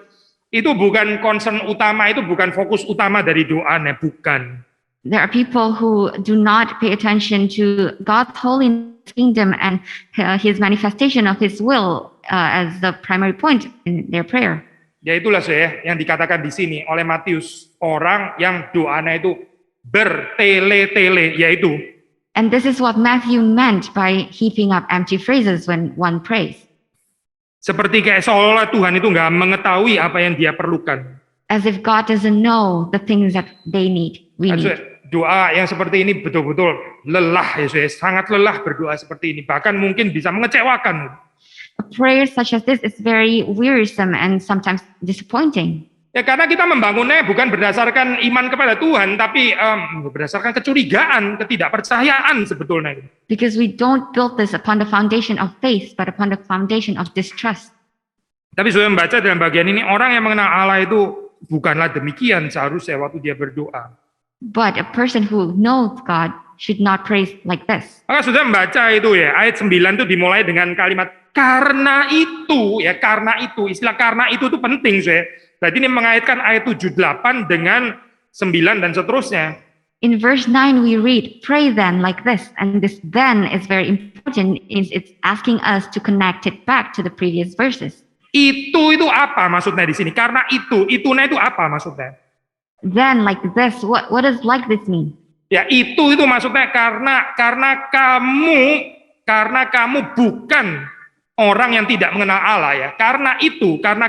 Itu bukan concern utama, itu bukan fokus utama dari doanya, bukan. There are people who do not pay attention to God's holy kingdom and his manifestation of his will as the primary point in their prayer. Ya itulah saya yang dikatakan di sini oleh Matius, orang yang doanya itu bertele-tele, yaitu. And this is what Matthew meant by heaping up empty phrases when one prays. Seperti kayak seolah Tuhan itu nggak mengetahui apa yang dia perlukan. As if God doesn't know the things that they need, we need. Doa yang seperti ini betul-betul lelah ya, sangat lelah berdoa seperti ini. Bahkan mungkin bisa mengecewakan. A prayer such as this is very wearisome and sometimes disappointing. Ya karena kita membangunnya bukan berdasarkan iman kepada Tuhan, tapi berdasarkan kecurigaan, ketidakpercayaan sebetulnya. Because we don't build this upon the foundation of faith, but upon the foundation of distrust. Tapi saya membaca dalam bagian ini, orang yang mengenal Allah itu bukanlah demikian seharusnya waktu dia berdoa. But a person who knows God should not pray like this. Maka sudah membaca itu ya, ayat 9 itu dimulai dengan kalimat karena itu, ya karena itu, istilah karena itu penting saya. Berarti ini mengaitkan ayat 78 dengan 9 dan seterusnya. In verse 9 we read, pray then like this, and this then is very important, it's asking us to connect it back to the previous verses. Itu apa maksudnya di sini? Karena itunya itu apa maksudnya? Then like this, what does like this mean? Ya itu maksudnya karena kamu bukan orang yang tidak mengenal Allah ya. Karena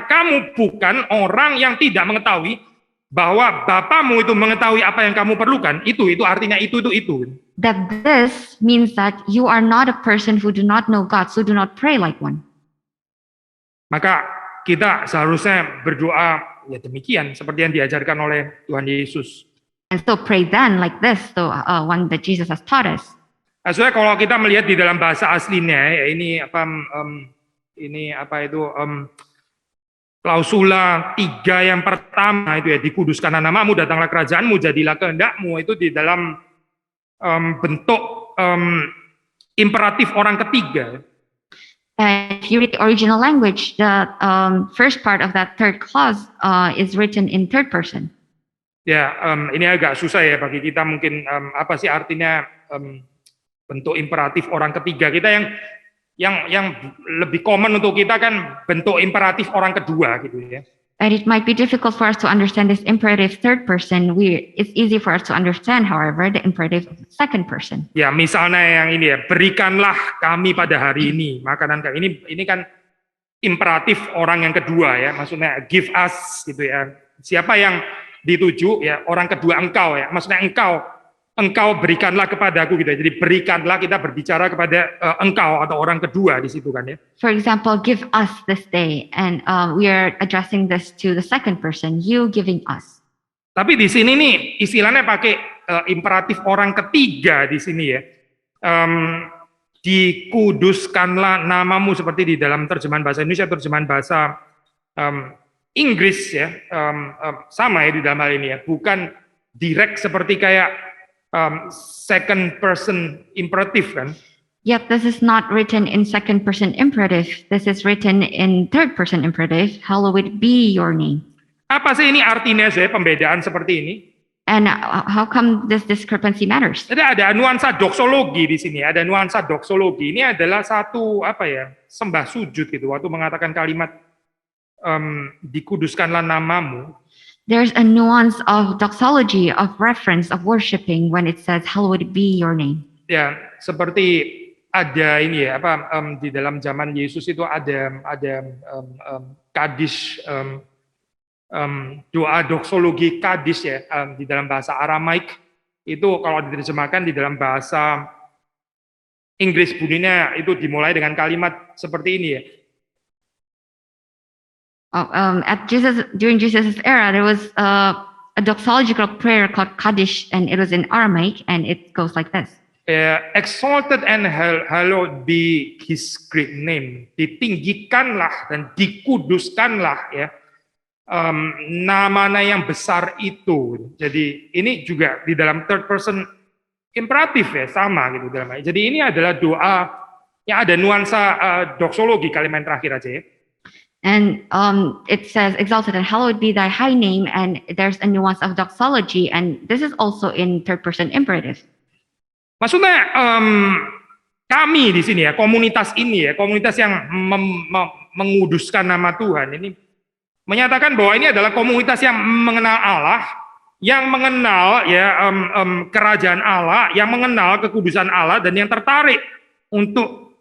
kamu bukan orang yang tidak mengetahui bahwa Bapamu itu mengetahui apa yang kamu perlukan. Itu artinya itu. That this means that you are not a person who do not know God, so do not pray like one. Maka kita seharusnya berdoa ya demikian seperti yang diajarkan oleh Tuhan Yesus. And so pray then like this, the one that Jesus has taught us. Soalnya kalau kita melihat di dalam bahasa aslinya ya klausula 3 yang pertama itu ya, dikuduskanlah namamu, datanglah kerajaanmu, jadilah kehendakmu, itu di dalam bentuk imperatif orang ketiga. If you read the original language, the first part of that third clause is written in third person. Ya, ini agak susah ya bagi kita mungkin apa sih artinya bentuk imperatif orang ketiga. Kita yang lebih common untuk kita kan bentuk imperatif orang kedua gitu ya. And it might be difficult for us to understand this imperative third person. It's easy for us to understand, however, the imperative second person. Ya, misalnya yang ini ya, berikanlah kami pada hari ini makanan kami. Ini kan imperatif orang yang kedua ya, maksudnya give us gitu ya. Siapa yang dituju ya, orang kedua engkau ya, maksudnya engkau berikanlah kepadaku gitu ya. Jadi berikanlah, kita berbicara kepada engkau atau orang kedua di situ kan ya. For example, give us this day, and we are addressing this to the second person, you giving us. Tapi di sini nih istilahnya pakai imperatif orang ketiga di sini ya. Dikuduskanlah namamu, seperti di dalam terjemahan bahasa Indonesia, terjemahan bahasa Inggris ya, sama ya di dalam hal ini ya, bukan direct seperti kayak second person imperative kan. Yet this is not written in second person imperative. This is written in third person imperative. Hallowed be your name. Apa sih ini artinya saya pembedaan seperti ini? And how come this discrepancy matters? Jadi ada nuansa doksologi di sini. Ada nuansa doksologi. Ini adalah satu sembah sujud gitu. Waktu mengatakan kalimat dikuduskanlah namamu. There's a nuance of doxology, of reference, of worshiping when it says, hallowed be your name. Ya, seperti ada ini ya, di dalam zaman Yesus itu ada kadis, doa doksologi kadis ya, di dalam bahasa Aramaik. Itu kalau diterjemahkan di dalam bahasa Inggris bunyinya itu dimulai dengan kalimat seperti ini ya. During Jesus' era, there was a doxological prayer called Kaddish, and it was in Aramaic, and it goes like this. Exalted and hallowed be His great name. Ditinggikanlah dan dikuduskanlah ya namanya yang besar itu. Jadi ini juga di dalam third person imperatif ya, sama gitu dalam. Jadi ini adalah doa yang ada nuansa doksologi, kalimat terakhir aja ya. And it says, exalted and hallowed be thy high name, and there's a nuance of doxology, and this is also in third person imperative. Maksudnya kami di sini ya, komunitas ini ya, komunitas yang menguduskan nama Tuhan ini menyatakan bahwa ini adalah komunitas yang mengenal Allah, yang mengenal ya kerajaan Allah, yang mengenal kekudusan Allah, dan yang tertarik untuk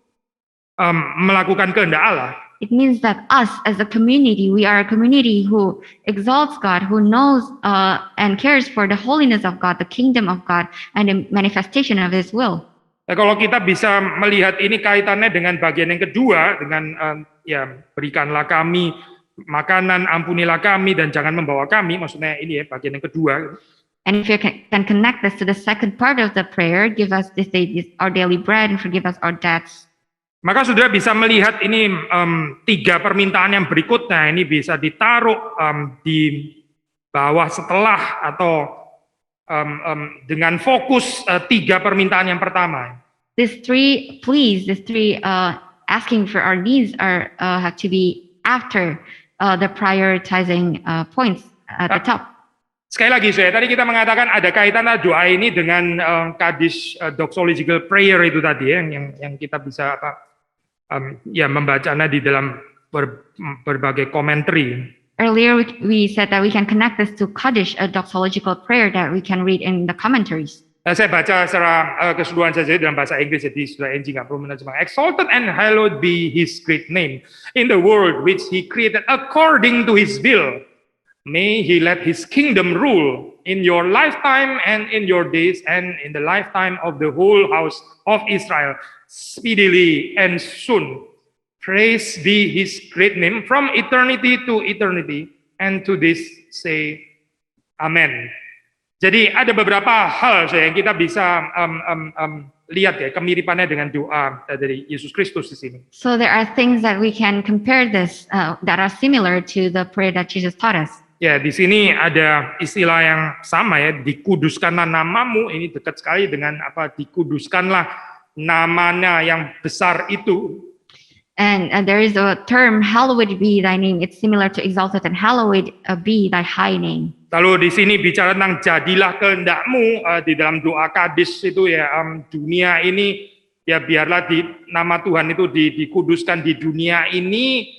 melakukan kehendak Allah. It means that us as a community, we are a community who exalts God, who knows and cares for the holiness of God, the kingdom of God, and the manifestation of His will. Nah, kalau kita bisa melihat ini kaitannya dengan bagian yang kedua, dengan ya berikanlah kami makanan, ampunilah kami, dan jangan membawa kami, maksudnya ini ya bagian yang kedua. And if you can connect this to the second part of the prayer, give us this day our daily bread and forgive us our debts. Maka saudara bisa melihat ini tiga permintaan yang berikutnya ini bisa ditaruh di bawah setelah atau dengan fokus tiga permintaan yang pertama. These three pleas, these three asking for our needs are have to be after the prioritizing points at the top. Sekali lagi tadi kita mengatakan ada kaitan doa ini dengan Kaddish doxological prayer itu tadi ya, yang kita bisa ya membacanya di dalam berbagai komentari. Earlier we said that we can connect this to Kaddish, a doxological prayer that we can read in the commentaries. Saya baca secara keseluruhan saja dalam bahasa Inggris, jadi sudah NG nggak perlu menerjemahkan. Exalted and hallowed be His great name in the world which He created according to His will. May He let His kingdom rule in your lifetime and in your days and in the lifetime of the whole house of Israel, speedily and soon. Praise be His great name from eternity to eternity, and to this say Amen. Jadi ada beberapa hal yang kita bisa lihat ya kemiripannya dengan doa dari Yesus Kristus di sini. So there are things that we can compare this that are similar to the prayer that Jesus taught us. Ya, di sini ada istilah yang sama ya, dikuduskanlah namamu, ini dekat sekali dengan apa, dikuduskanlah namanya yang besar itu. And there is a term, hallowed be thy name. It's similar to exalted and hallowed be thy high name. Lalu di sini bicara tentang jadilah kehendakmu di dalam doa Kaddish itu ya, dunia ini ya biarlah nama Tuhan itu dikuduskan di dunia ini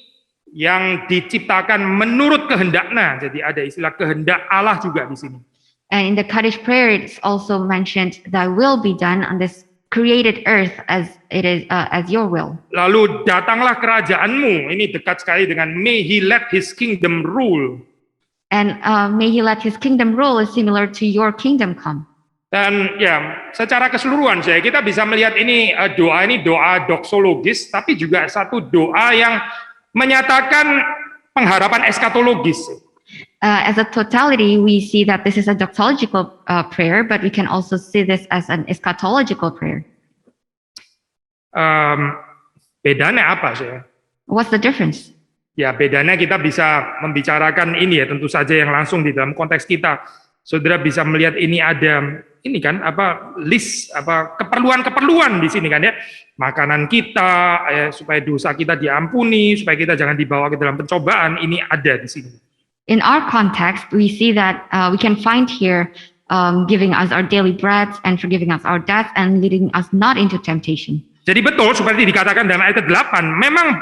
yang diciptakan menurut kehendaknya. Jadi ada istilah kehendak Allah juga di sini. And in the Kaddish prayer, it's also mentioned, "Thy will be done on this created earth as it is as your will." Lalu datanglah kerajaanmu. Ini dekat sekali dengan may He let His kingdom rule. And may He let His kingdom rule is similar to your kingdom come. Dan ya, secara keseluruhan kita bisa melihat ini doa doksologis, tapi juga satu doa yang menyatakan pengharapan eskatologis. As a totality, we see that this is a doxological prayer, but we can also see this as an eschatological prayer. Bedanya apa sih? What's the difference? Ya, bedanya kita bisa membicarakan ini ya, tentu saja yang langsung di dalam konteks kita. Saudara bisa melihat ini ada ini kan list keperluan-keperluan di sini kan ya. Makanan kita supaya dosa kita diampuni, supaya kita jangan dibawa ke dalam pencobaan, ini ada di sini. In our context, we see that we can find here giving us our daily bread and forgiving us our debts and leading us not into temptation. Jadi betul seperti dikatakan dalam ayat 8, memang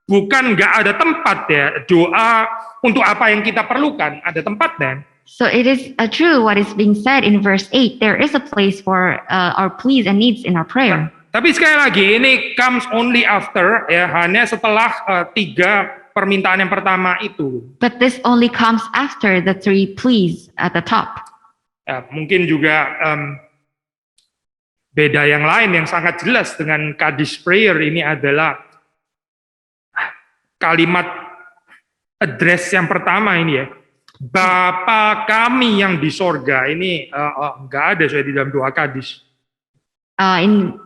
bukan nggak ada tempat ya doa untuk apa yang kita perlukan, ada tempatnya. So it is true what is being said in verse 8. There is a place for our pleas and needs in our prayer. Tapi sekali lagi ini comes only after ya, hanya setelah tiga permintaan yang pertama itu. But this only comes after the three pleas at the top. Ya, mungkin juga beda yang lain yang sangat jelas dengan Kaddish prayer ini adalah kalimat address yang pertama ini ya. Bapa kami yang di sorga, ini enggak ada di dalam doa Kaddish.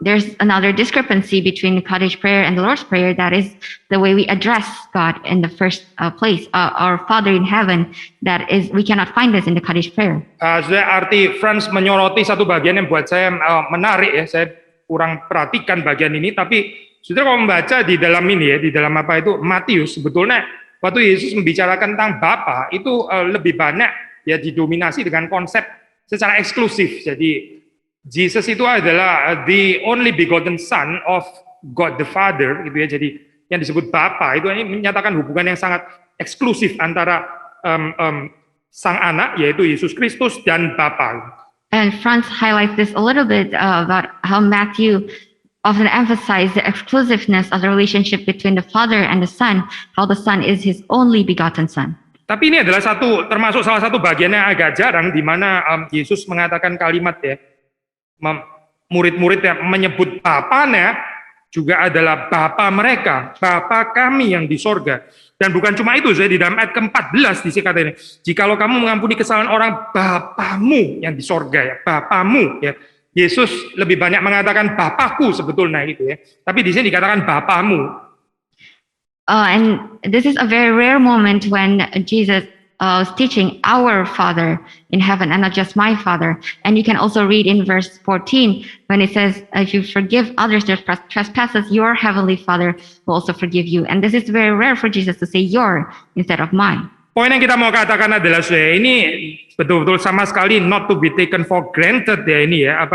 There's another discrepancy between the Kaddish prayer and the Lord's prayer. That is the way we address God in the first place. Our Father in heaven. That is, we cannot find this in the Kaddish prayer. Arti Franz menyoroti satu bagian yang buat saya menarik ya. Saya kurang perhatikan bagian ini, tapi Saudara kalau membaca di dalam ini ya, di dalam apa itu Matius, sebetulnya waktu Yesus membicarakan tentang Bapa itu lebih banyak ya didominasi dengan konsep secara eksklusif. Jadi Jesus itu adalah the only begotten Son of God the Father, gitu ya. Jadi yang disebut Bapa itu ini menyatakan hubungan yang sangat eksklusif antara sang anak yaitu Yesus Kristus dan Bapa. And Franz highlights this a little bit about how Matthew often emphasize the exclusiveness of the relationship between the Father and the Son, how the Son is his only begotten Son. Tapi ini adalah termasuk salah satu bagiannya agak jarang di mana Yesus mengatakan kalimat ya, murid-murid yang menyebut Bapanya juga adalah Bapa mereka, Bapa kami yang di sorga. Dan bukan cuma itu, saya di dalam ayat ke-14 dikatakan, jikalau kamu mengampuni kesalahan orang, Bapamu yang di sorga ya, Bapamu ya. Yesus lebih banyak mengatakan Bapakku sebetulnya gitu ya. Tapi di sini dikatakan Bapamu. And this is a very rare moment when Jesus was teaching our Father in heaven and not just my Father. And you can also read in verse 14 when it says, if you forgive others their trespasses, your heavenly Father will also forgive you. And this is very rare for Jesus to say your instead of mine. Poin yang kita mau katakan adalah ini betul-betul sama sekali not to be taken for granted ya ini ya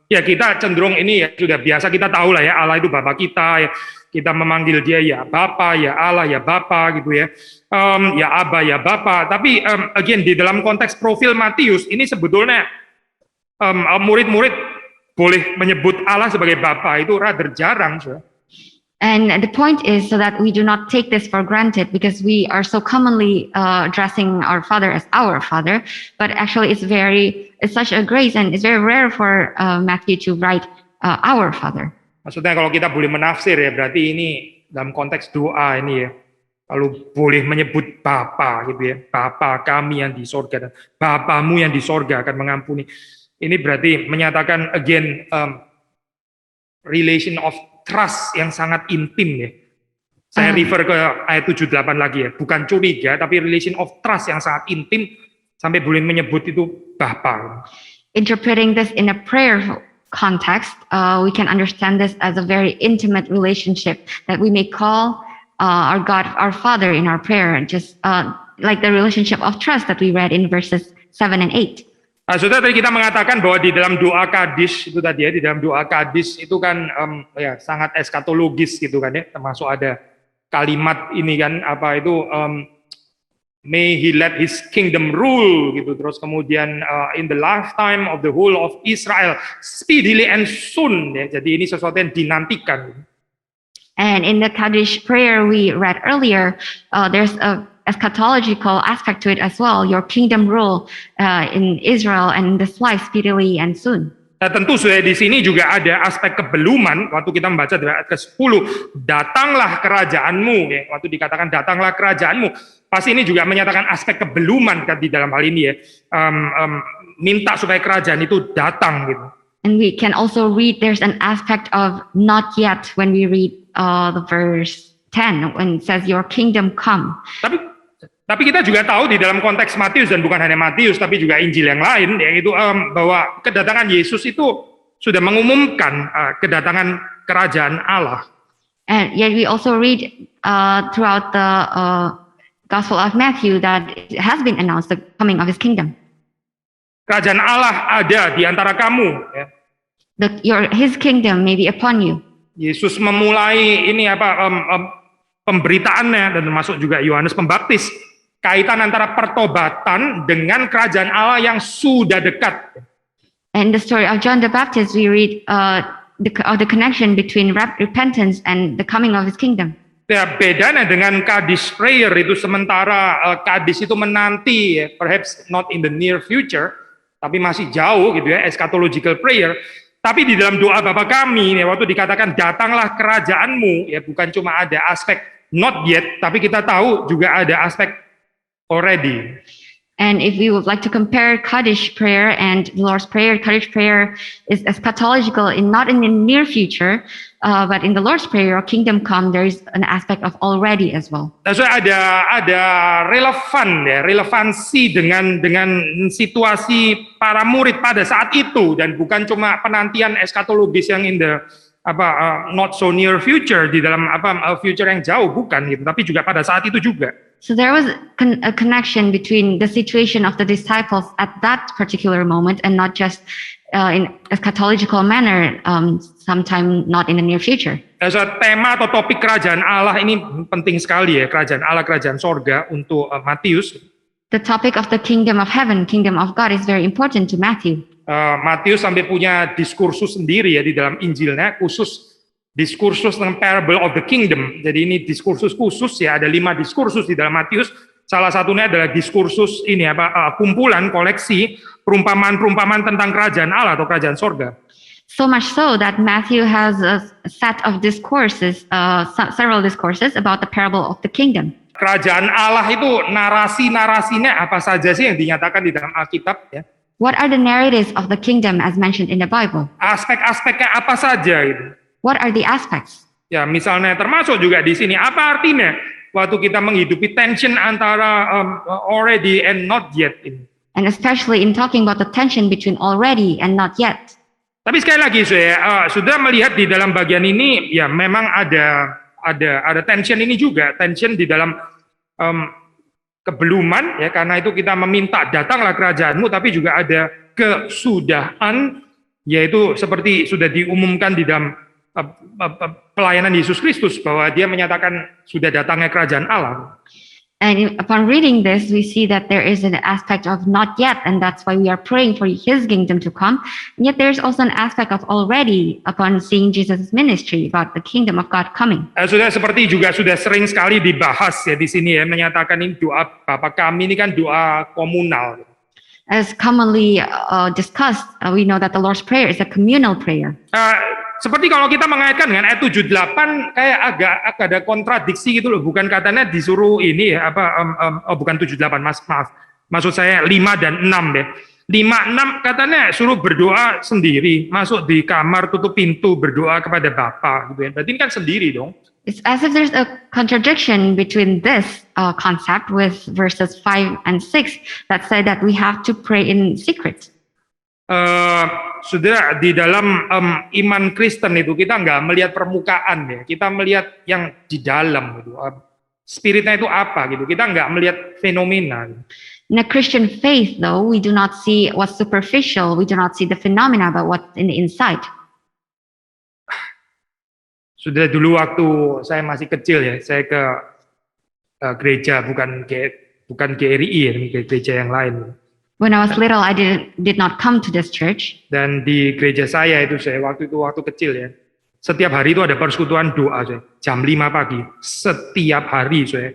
ya kita cenderung ini ya sudah biasa kita tahu lah ya Allah itu Bapa kita ya, kita memanggil dia ya Bapa ya Allah ya Bapa gitu ya ya Aba ya Bapa. Tapi again di dalam konteks profil Matius ini sebetulnya murid-murid boleh menyebut Allah sebagai Bapa itu rather jarang. And the point is so that we do not take this for granted because we are so commonly addressing our Father as our Father, but actually it's such a grace and it's very rare for Matthew to write our Father. Maksudnya kalau kita boleh menafsir ya berarti ini dalam konteks doa ini ya, kalau boleh menyebut Bapa gitu ya, Bapa kami yang di sorga dan Bapamu yang di sorga akan mengampuni. Ini berarti menyatakan again relation of trust yang sangat intim ya. Saya refer ke ayat 78 lagi ya. Bukan curiga, tapi relation of trust yang sangat intim sampai boleh menyebut itu Bapa. Interpreting this in a prayer context, we can understand this as a very intimate relationship that we may call our God, our Father in our prayer, just like the relationship of trust that we read in verses 7 and 8. Saudara, tadi kita mengatakan bahwa di dalam doa kadis itu tadi ya, di dalam doa kadis itu kan ya sangat eskatologis gitu kan ya, termasuk ada kalimat ini kan apa itu may he let his kingdom rule gitu, terus kemudian in the lifetime of the whole of Israel speedily and soon ya, jadi ini sesuatu yang dinantikan. And in the Kaddish prayer we read earlier, there's a eschatological aspect to it as well. Your kingdom rule in Israel and this life speedily and soon. Nah, tentu sudah di sini juga ada aspek kebeluman. Waktu kita membaca dari ayat ke-10, datanglah kerajaanmu. Ya. Waktu dikatakan datanglah kerajaanmu, pasti ini juga menyatakan aspek kebeluman kan di dalam hal ini ya. Minta supaya kerajaan itu datang gitu. And we can also read there's an aspect of not yet when we read the verse 10 when it says your kingdom come. Tapi kita juga tahu di dalam konteks Matius dan bukan hanya Matius tapi juga Injil yang lain yaitu bahwa kedatangan Yesus itu sudah mengumumkan kedatangan kerajaan Allah. And yet we also read throughout the Gospel of Matthew that it has been announced the coming of his kingdom. Kerajaan Allah ada di antara kamu ya. His kingdom may be upon you. Yesus memulai ini pemberitaannya dan termasuk juga Yohanes Pembaptis kaitan antara pertobatan dengan kerajaan Allah yang sudah dekat. And the story of John the Baptist we read the connection between repentance and the coming of his kingdom. Ya, bedanya dengan kadis prayer itu sementara kadis itu menanti perhaps not in the near future tapi masih jauh gitu ya, eschatological prayer. Tapi di dalam doa Bapa kami, ya, waktu dikatakan datanglah kerajaanmu, ya bukan cuma ada aspek not yet, tapi kita tahu juga ada aspek already. And if we would like to compare Kaddish prayer and the Lord's Prayer, Kaddish prayer is eschatological not in the near future, but in the Lord's Prayer, kingdom come, there is an aspect of already as well. Nah, so ada relevansi dengan situasi para murid pada saat itu dan bukan cuma penantian eskatologis yang in the not so near future, di dalam future yang jauh, bukan gitu, tapi juga pada saat itu juga. So there was a connection between the situation of the disciples at that particular moment and not just in a Catholical manner, sometime not in the near future. So, tema atau topik kerajaan Allah ini penting sekali ya, kerajaan Allah, kerajaan sorga untuk Matius. The topic of the kingdom of heaven, kingdom of God is very important to Matthew. Matius sampai punya diskursus sendiri ya di dalam Injilnya, khusus diskursus tentang parable of the kingdom. Jadi ini diskursus khusus ya, ada 5 diskursus di dalam Matius. Salah satunya adalah diskursus ini kumpulan koleksi perumpamaan-perumpamaan tentang kerajaan Allah atau kerajaan sorga. So much so that Matthew has a set of discourses, several discourses about the parable of the kingdom. Kerajaan Allah itu narasi-narasinya apa saja sih yang dinyatakan di dalam Alkitab ya? What are the narratives of the kingdom as mentioned in the Bible? Aspek-aspeknya apa saja itu? What are the aspects? Ya, misalnya termasuk juga di sini apa artinya waktu kita menghidupi tension antara already and not yet ini. And especially in talking about the tension between already and not yet. Tapi sekali lagi saya sudah melihat di dalam bagian ini ya memang ada tension ini juga, tension di dalam kebeluman ya, karena itu kita meminta datanglah kerajaanmu, tapi juga ada kesudahan, yaitu seperti sudah diumumkan di dalam pelayanan Yesus Kristus bahwa dia menyatakan sudah datangnya kerajaan Allah. And upon reading this, we see that there is an aspect of not yet, and that's why we are praying for His kingdom to come. And yet there's also an aspect of already upon seeing Jesus' ministry about the kingdom of God coming. Sudah seperti juga sudah sering sekali dibahas ya di sini ya, menyatakan ini doa Bapa kami ini kan doa komunal. As commonly discussed, we know that the Lord's Prayer is a communal prayer. Seperti kalau kita mengaitkan dengan ayat 78 kayak agak ada kontradiksi gitu loh, bukan katanya disuruh ini ya, bukan 78 maaf. Maksud saya 5 dan 6 deh. 5, 6 katanya suruh berdoa sendiri, masuk di kamar, tutup pintu, berdoa kepada Bapa gitu ya. Berarti ini kan sendiri dong. It's as if there's a contradiction between this concept with verses 5 and 6 that say that we have to pray in secret. Sudah di dalam iman Kristen itu kita nggak melihat permukaan ya, kita melihat yang di dalam gitu. Spiritnya itu apa gitu, kita nggak melihat fenomena. In a Christian faith, though, we do not see what's superficial, we do not see the phenomena, but what's in the inside. Sudah dulu waktu saya masih kecil ya, saya ke gereja bukan GRII ya, gereja yang lain. When I was little, I did not come to this church. Dan di gereja saya itu saya waktu kecil ya, setiap hari itu ada persekutuan doa saya, jam 5 pagi, setiap hari saya.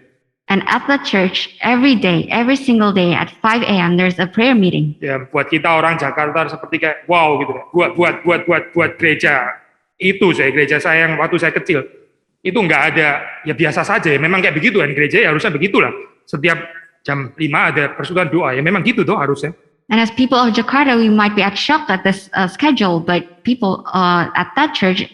And at the church, every day, every single day at 5 a.m. there's a prayer meeting. Ya, buat kita orang Jakarta seperti kayak wow gitu. Buat gereja itu gereja saya yang waktu saya kecil itu nggak ada, ya biasa saja ya. Memang kayak begitu kan gereja ya, harusnya begitulah. Setiap jam 5 ada persekutuan doa ya, memang gitu tuh harusnya. And as people of Jakarta, we might be shocked at this schedule, but people at that church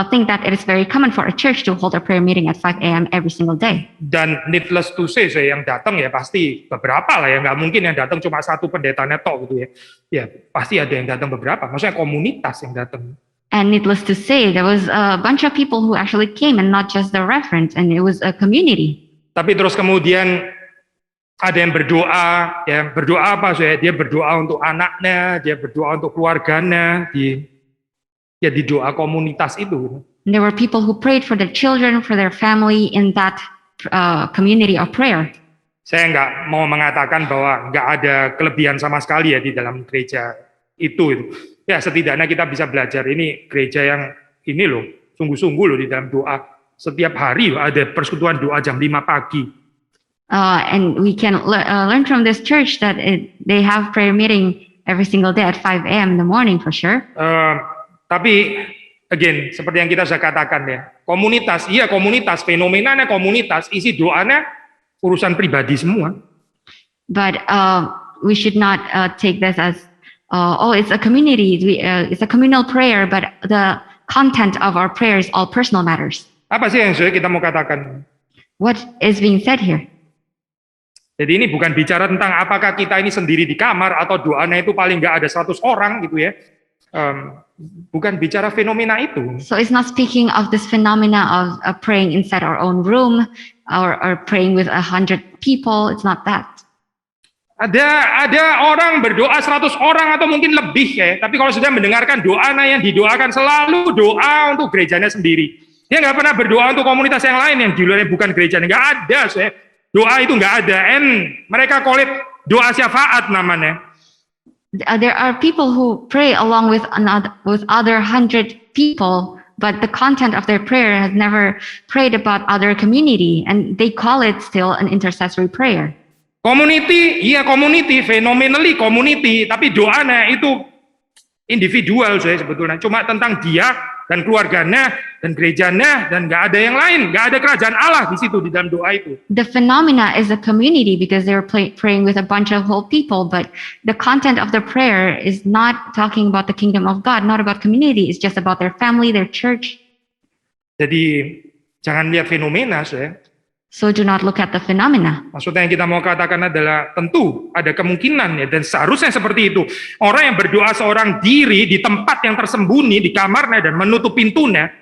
think that it is very common for a church to hold a prayer meeting at 5 a.m. every single day. Dan needless to say, yang datang ya pasti beberapa lah ya, nggak mungkin yang datang cuma satu pendetanya tok gitu ya. Ya pasti ada yang datang beberapa, maksudnya komunitas yang datang. And needless to say, there was a bunch of people who actually came, and not just the reverend, and it was a community. Tapi terus kemudian ada yang berdoa, ya berdoa apa saya? Dia berdoa untuk anaknya, dia berdoa untuk keluarganya, di doa komunitas itu. And there were people who prayed for their children, for their family in that community of prayer. Saya nggak mau mengatakan bahwa nggak ada kelebihan sama sekali ya di dalam gereja itu. Ya setidaknya kita bisa belajar, ini gereja yang ini loh, sungguh-sungguh loh di dalam doa. Setiap hari loh, ada persekutuan doa jam 5 pagi. And we can learn from this church that they have prayer meeting every single day at 5 a.m. in the morning for sure. Tapi again, seperti yang kita sudah katakan ya, komunitas, iya komunitas, fenomenanya komunitas, isi doanya urusan pribadi semua. But we should not take this as it's a community, it's a communal prayer, but the content of our prayer is all personal matters. Apa sih yang sudah kita mau katakan? What is being said here? Jadi ini bukan bicara tentang apakah kita ini sendiri di kamar atau doanya itu paling nggak ada 100 orang gitu ya. Bukan bicara fenomena itu. So it's not speaking of this phenomena of praying inside our own room or praying with 100 people. It's not that. Ada orang berdoa 100 orang atau mungkin lebih ya, tapi kalau sudah mendengarkan doa yang didoakan selalu doa untuk gerejanya sendiri. Dia nggak pernah berdoa untuk komunitas yang lain yang di luarnya bukan gerejanya. Nggak ada, saya. Doa itu nggak ada. Mereka call it doa syafaat namanya. There are people who pray along with other 100 people, but the content of their prayer has never prayed about other community, and they call it still an intercessory prayer. Community, iya community, phenomenally community, tapi doanya itu individual saya sebetulnya. Cuma tentang dia dan keluarganya dan gerejanya dan nggak ada yang lain, nggak ada kerajaan Allah di situ di dalam doa itu. The phenomena is a community because they're praying with a bunch of whole people, but the content of the prayer is not talking about the kingdom of God, not about community. It's just about their family, their church. Jadi jangan lihat fenomena saya. So do not look at the phenomena. Maksudnya yang kita mau katakan adalah tentu ada kemungkinan ya, dan seharusnya seperti itu. Orang yang berdoa seorang diri di tempat yang tersembunyi di kamarnya dan menutup pintunya,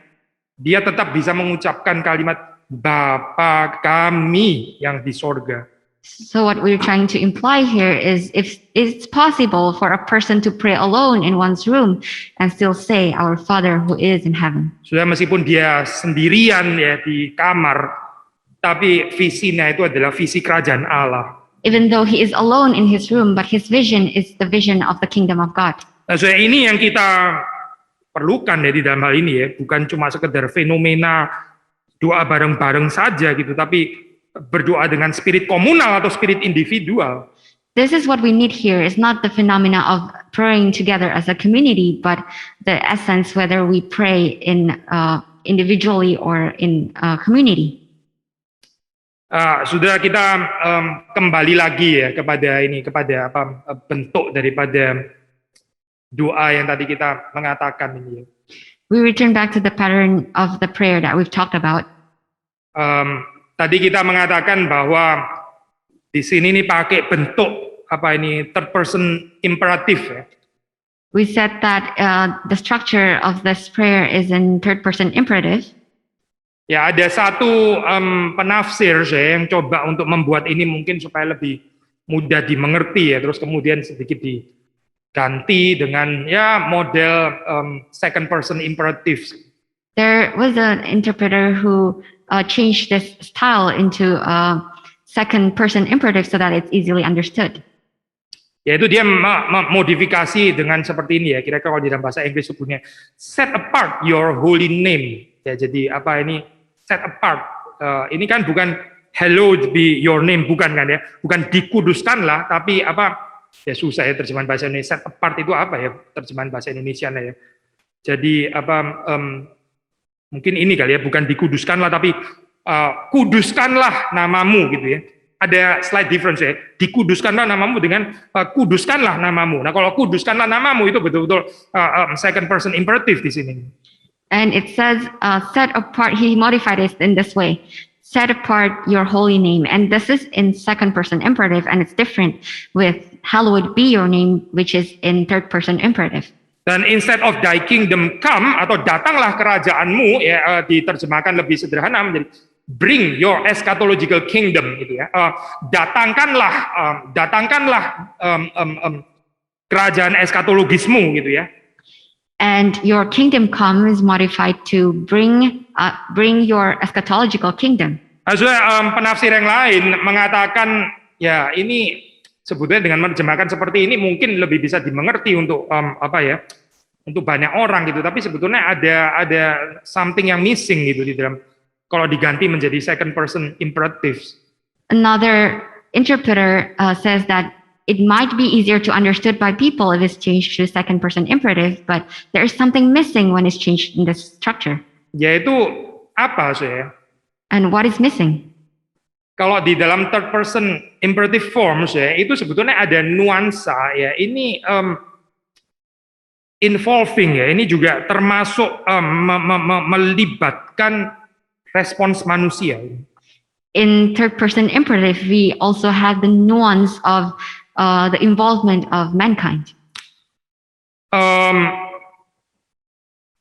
dia tetap bisa mengucapkan kalimat Bapa kami yang di sorga. So what we're trying to imply here is if it's possible for a person to pray alone in one's room and still say our Father who is in heaven. Sudah meskipun dia sendirian ya di kamar, tapi visinya itu adalah visi kerajaan Allah. Even though he is alone in his room, but his vision is the vision of the kingdom of God. Nah, so ini yang kita perlukan ya di dalam hal ini ya, bukan cuma sekedar fenomena doa bareng-bareng saja gitu, tapi berdoa dengan spirit komunal atau spirit individual. This is what we need here. It's not the phenomena of praying together as a community, but the essence whether we pray in individually or in a community. Sudah kita kembali lagi ya kepada bentuk daripada doa yang tadi kita mengatakan ini. We return back to the pattern of the prayer that we've talked about. Tadi kita mengatakan bahwa di sini ini pakai bentuk third person imperative ya. We said that the structure of this prayer is in third person imperative. Ya, ada satu penafsir saya yang coba untuk membuat ini mungkin supaya lebih mudah dimengerti ya, terus kemudian sedikit diganti dengan ya model second person imperative. There was an interpreter who changed this style into a second person imperative so that it's easily understood. Yaitu dia modifikasi dengan seperti ini ya, kira-kira kalau di dalam bahasa Inggris sebutnya set apart your holy name. Ya, jadi set apart. Ini kan bukan hallowed be your name, bukan kan ya, bukan dikuduskanlah, tapi ya susah ya terjemahan bahasa Indonesia. Set apart itu apa ya terjemahan bahasa Indonesia ya. Jadi mungkin ini kali ya, bukan dikuduskanlah tapi kuduskanlah namamu gitu ya. Ada slight difference ya, dikuduskanlah namamu dengan kuduskanlah namamu. Nah kalau kuduskanlah namamu itu betul-betul second person imperative di sini. And it says, set apart, he modified it in this way, set apart your holy name. And this is in second person imperative, and it's different with hallowed be your name, which is in third person imperative. Dan instead of thy kingdom come, atau datanglah kerajaanmu, ya diterjemahkan lebih sederhana menjadi bring your eschatological kingdom, gitu ya. Datangkanlah kerajaan eskatologismu, gitu ya. And your kingdom come is modified to bring your eschatological kingdom. Penafsir yang lain mengatakan ya ini sebetulnya dengan menerjemahkan seperti ini mungkin lebih bisa dimengerti untuk untuk banyak orang gitu, tapi sebetulnya ada something yang missing gitu di dalam kalau diganti menjadi second person imperative. Another interpreter says that it might be easier to understood by people if it's changed to second person imperative, but there is something missing when it's changed in this structure. Yaitu apa saya? And what is missing? Kalau di dalam third person imperative form saya itu sebetulnya ada nuansa ya. Ini involving ya. Ini juga termasuk melibatkan respons manusia. In third person imperative, we also have the nuance of the involvement of mankind.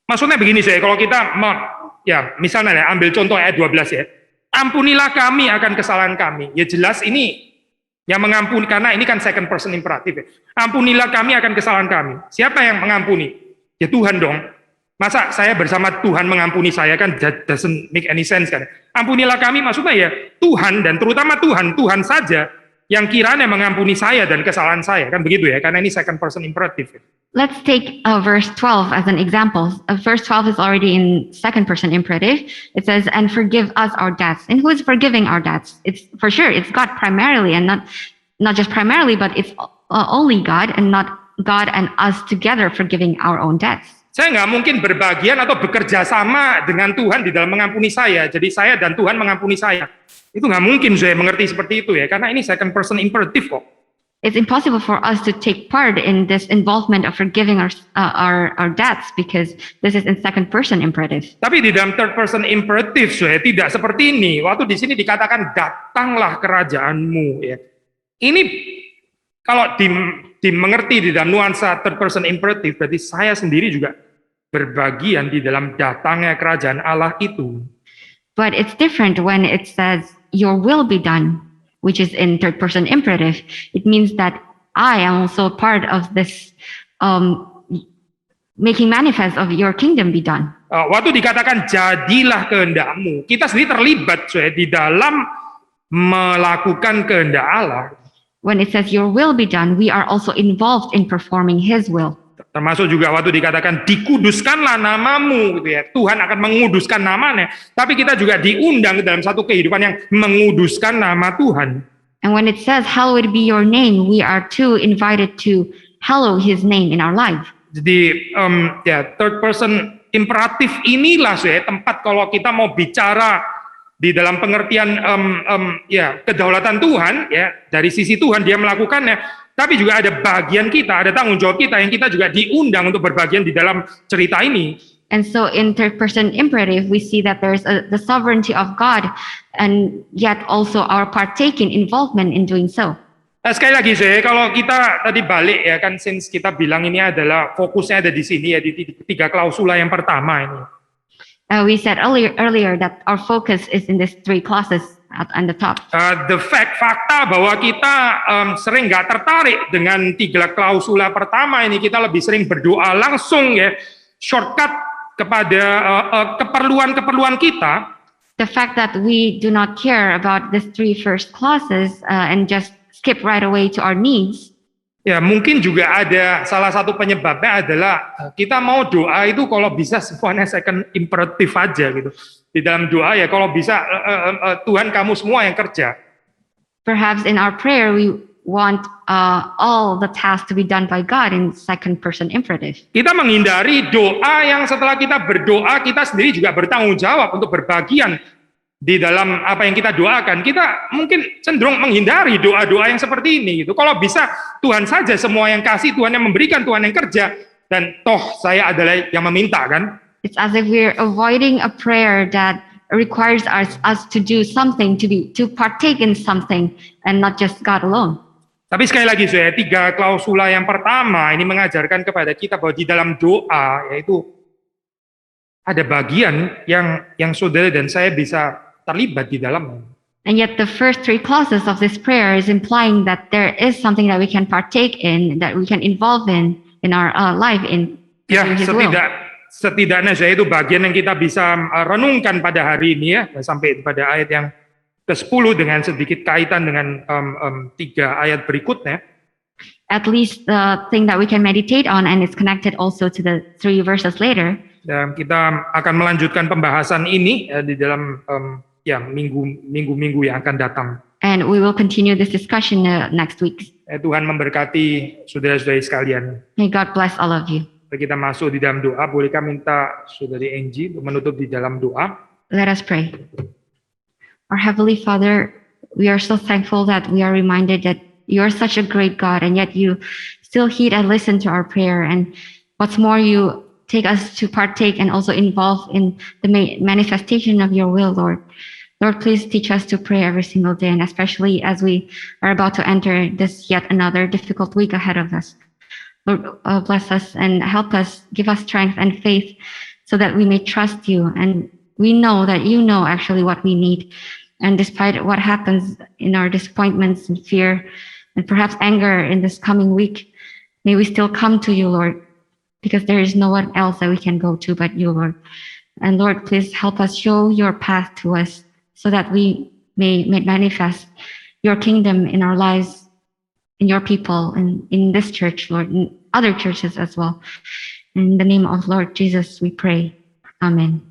Maksudnya begini saya, kalau kita misalnya ambil contoh ayat 12 ya. Ampunilah kami akan kesalahan kami. Ya jelas ini yang mengampuni, karena ini kan second person imperatif ya. Ampunilah kami akan kesalahan kami. Siapa yang mengampuni? Ya Tuhan dong. Masa saya bersama Tuhan mengampuni saya, kan doesn't make any sense kan. Ampunilah kami maksudnya ya Tuhan, dan terutama Tuhan saja yang kiranya mengampuni saya dan kesalahan saya, kan begitu ya, karena ini second person imperatif ya. Let's take verse 12 as an example. Verse 12 is already in second person imperative. It says, and forgive us our debts. And who is forgiving our debts? It's for sure, it's God primarily, and not just primarily, but it's only God, and not God and us together forgiving our own debts. Saya nggak mungkin berbagian atau bekerja sama dengan Tuhan di dalam mengampuni saya. Jadi saya dan Tuhan mengampuni saya. Itu nggak mungkin saya mengerti seperti itu ya, karena ini second person imperative kok. It's impossible for us to take part in this involvement of forgiving our debts, because this is in second person imperative. Tapi di dalam third person imperative saya tidak seperti ini. Waktu di sini dikatakan datanglah kerajaanmu ya. Ini kalau dimengerti di dalam nuansa third person imperative, berarti saya sendiri juga berbagian di dalam datangnya kerajaan Allah itu. But it's different when it says your will be done, which is in third person imperative. It means that I am also part of this making manifest of your kingdom be done. Waktu dikatakan jadilah kehendakmu, kita sendiri terlibat di dalam melakukan kehendak Allah. When it says your will be done, we are also involved in performing His will. Termasuk juga waktu dikatakan dikuduskanlah namamu, gitu ya. Tuhan akan menguduskan namanya, tapi kita juga diundang dalam satu kehidupan yang menguduskan nama Tuhan. And when it says hallowed be your name, we are too invited to hallow His name in our life. Jadi third person imperatif inilah tempat kalau kita mau bicara di dalam pengertian kedaulatan Tuhan ya, dari sisi Tuhan dia melakukannya. Tapi juga ada bagian kita, ada tanggung jawab kita yang kita juga diundang untuk berbagian di dalam cerita ini. And so in third person imperative, we see that there's the sovereignty of God, and yet also our partaking involvement in doing so. Sekali lagi kalau kita tadi balik ya kan, since kita bilang ini adalah fokusnya ada di sini ya, di tiga klausula yang pertama ini. We said earlier that our focus is in these three clauses on the top. Fakta bahwa kita sering nggak tertarik dengan tiga klausula pertama ini, kita lebih sering berdoa langsung ya, shortcut kepada keperluan kita. The fact that we do not care about these three first clauses and just skip right away to our needs. Ya mungkin juga ada salah satu penyebabnya adalah kita mau doa itu kalau bisa semuanya second imperative aja gitu. Di dalam doa ya kalau bisa Tuhan kamu semua yang kerja. Perhaps in our prayer we want all the tasks to be done by God in second person imperative. Kita menghindari doa yang setelah kita berdoa kita sendiri juga bertanggung jawab untuk berbagian di dalam apa yang kita doakan. Kita mungkin cenderung menghindari doa-doa yang seperti ini gitu. Kalau bisa Tuhan saja semua yang kasih, Tuhan yang memberikan, Tuhan yang kerja, dan toh saya adalah yang meminta kan. It's as if we're avoiding a prayer that requires us to do something, to partake in something, and not just God alone. Tapi sekali lagi tiga klausula yang pertama ini mengajarkan kepada kita bahwa di dalam doa yaitu ada bagian yang saudara dan saya bisa terlibat di dalamnya. And yet the first three clauses of this prayer is implying that there is something that we can partake in, that we can involve in our life in His will. Setidaknya itu bagian yang kita bisa renungkan pada hari ini ya, sampai pada ayat yang ke-10 dengan sedikit kaitan dengan 3 ayat berikutnya. At least the thing that we can meditate on, and it's connected also to the 3 verses later. Dan kita akan melanjutkan pembahasan ini di dalam minggu-minggu yang akan datang. And we will continue this discussion next week. Tuhan memberkati saudara-saudari sekalian. May God bless all of you. Kita masuk di dalam doa. Bolehkah minta saudari Angie untuk menutup di dalam doa? Let us pray. Our Heavenly Father, we are so thankful that we are reminded that you are such a great God, and yet you still heed and listen to our prayer. And what's more, you take us to partake and also involve in the manifestation of your will, Lord. Lord, please teach us to pray every single day, and especially as we are about to enter this yet another difficult week ahead of us. Lord, bless us and help us, give us strength and faith so that we may trust you. And we know that you know actually what we need. And despite what happens in our disappointments and fear and perhaps anger in this coming week, may we still come to you, Lord, because there is no one else that we can go to but you, Lord. And Lord, please help us show your path to us so that we may manifest your kingdom in our lives, in your people, and in this church, Lord, and other churches as well. In the name of Lord Jesus, we pray. Amen.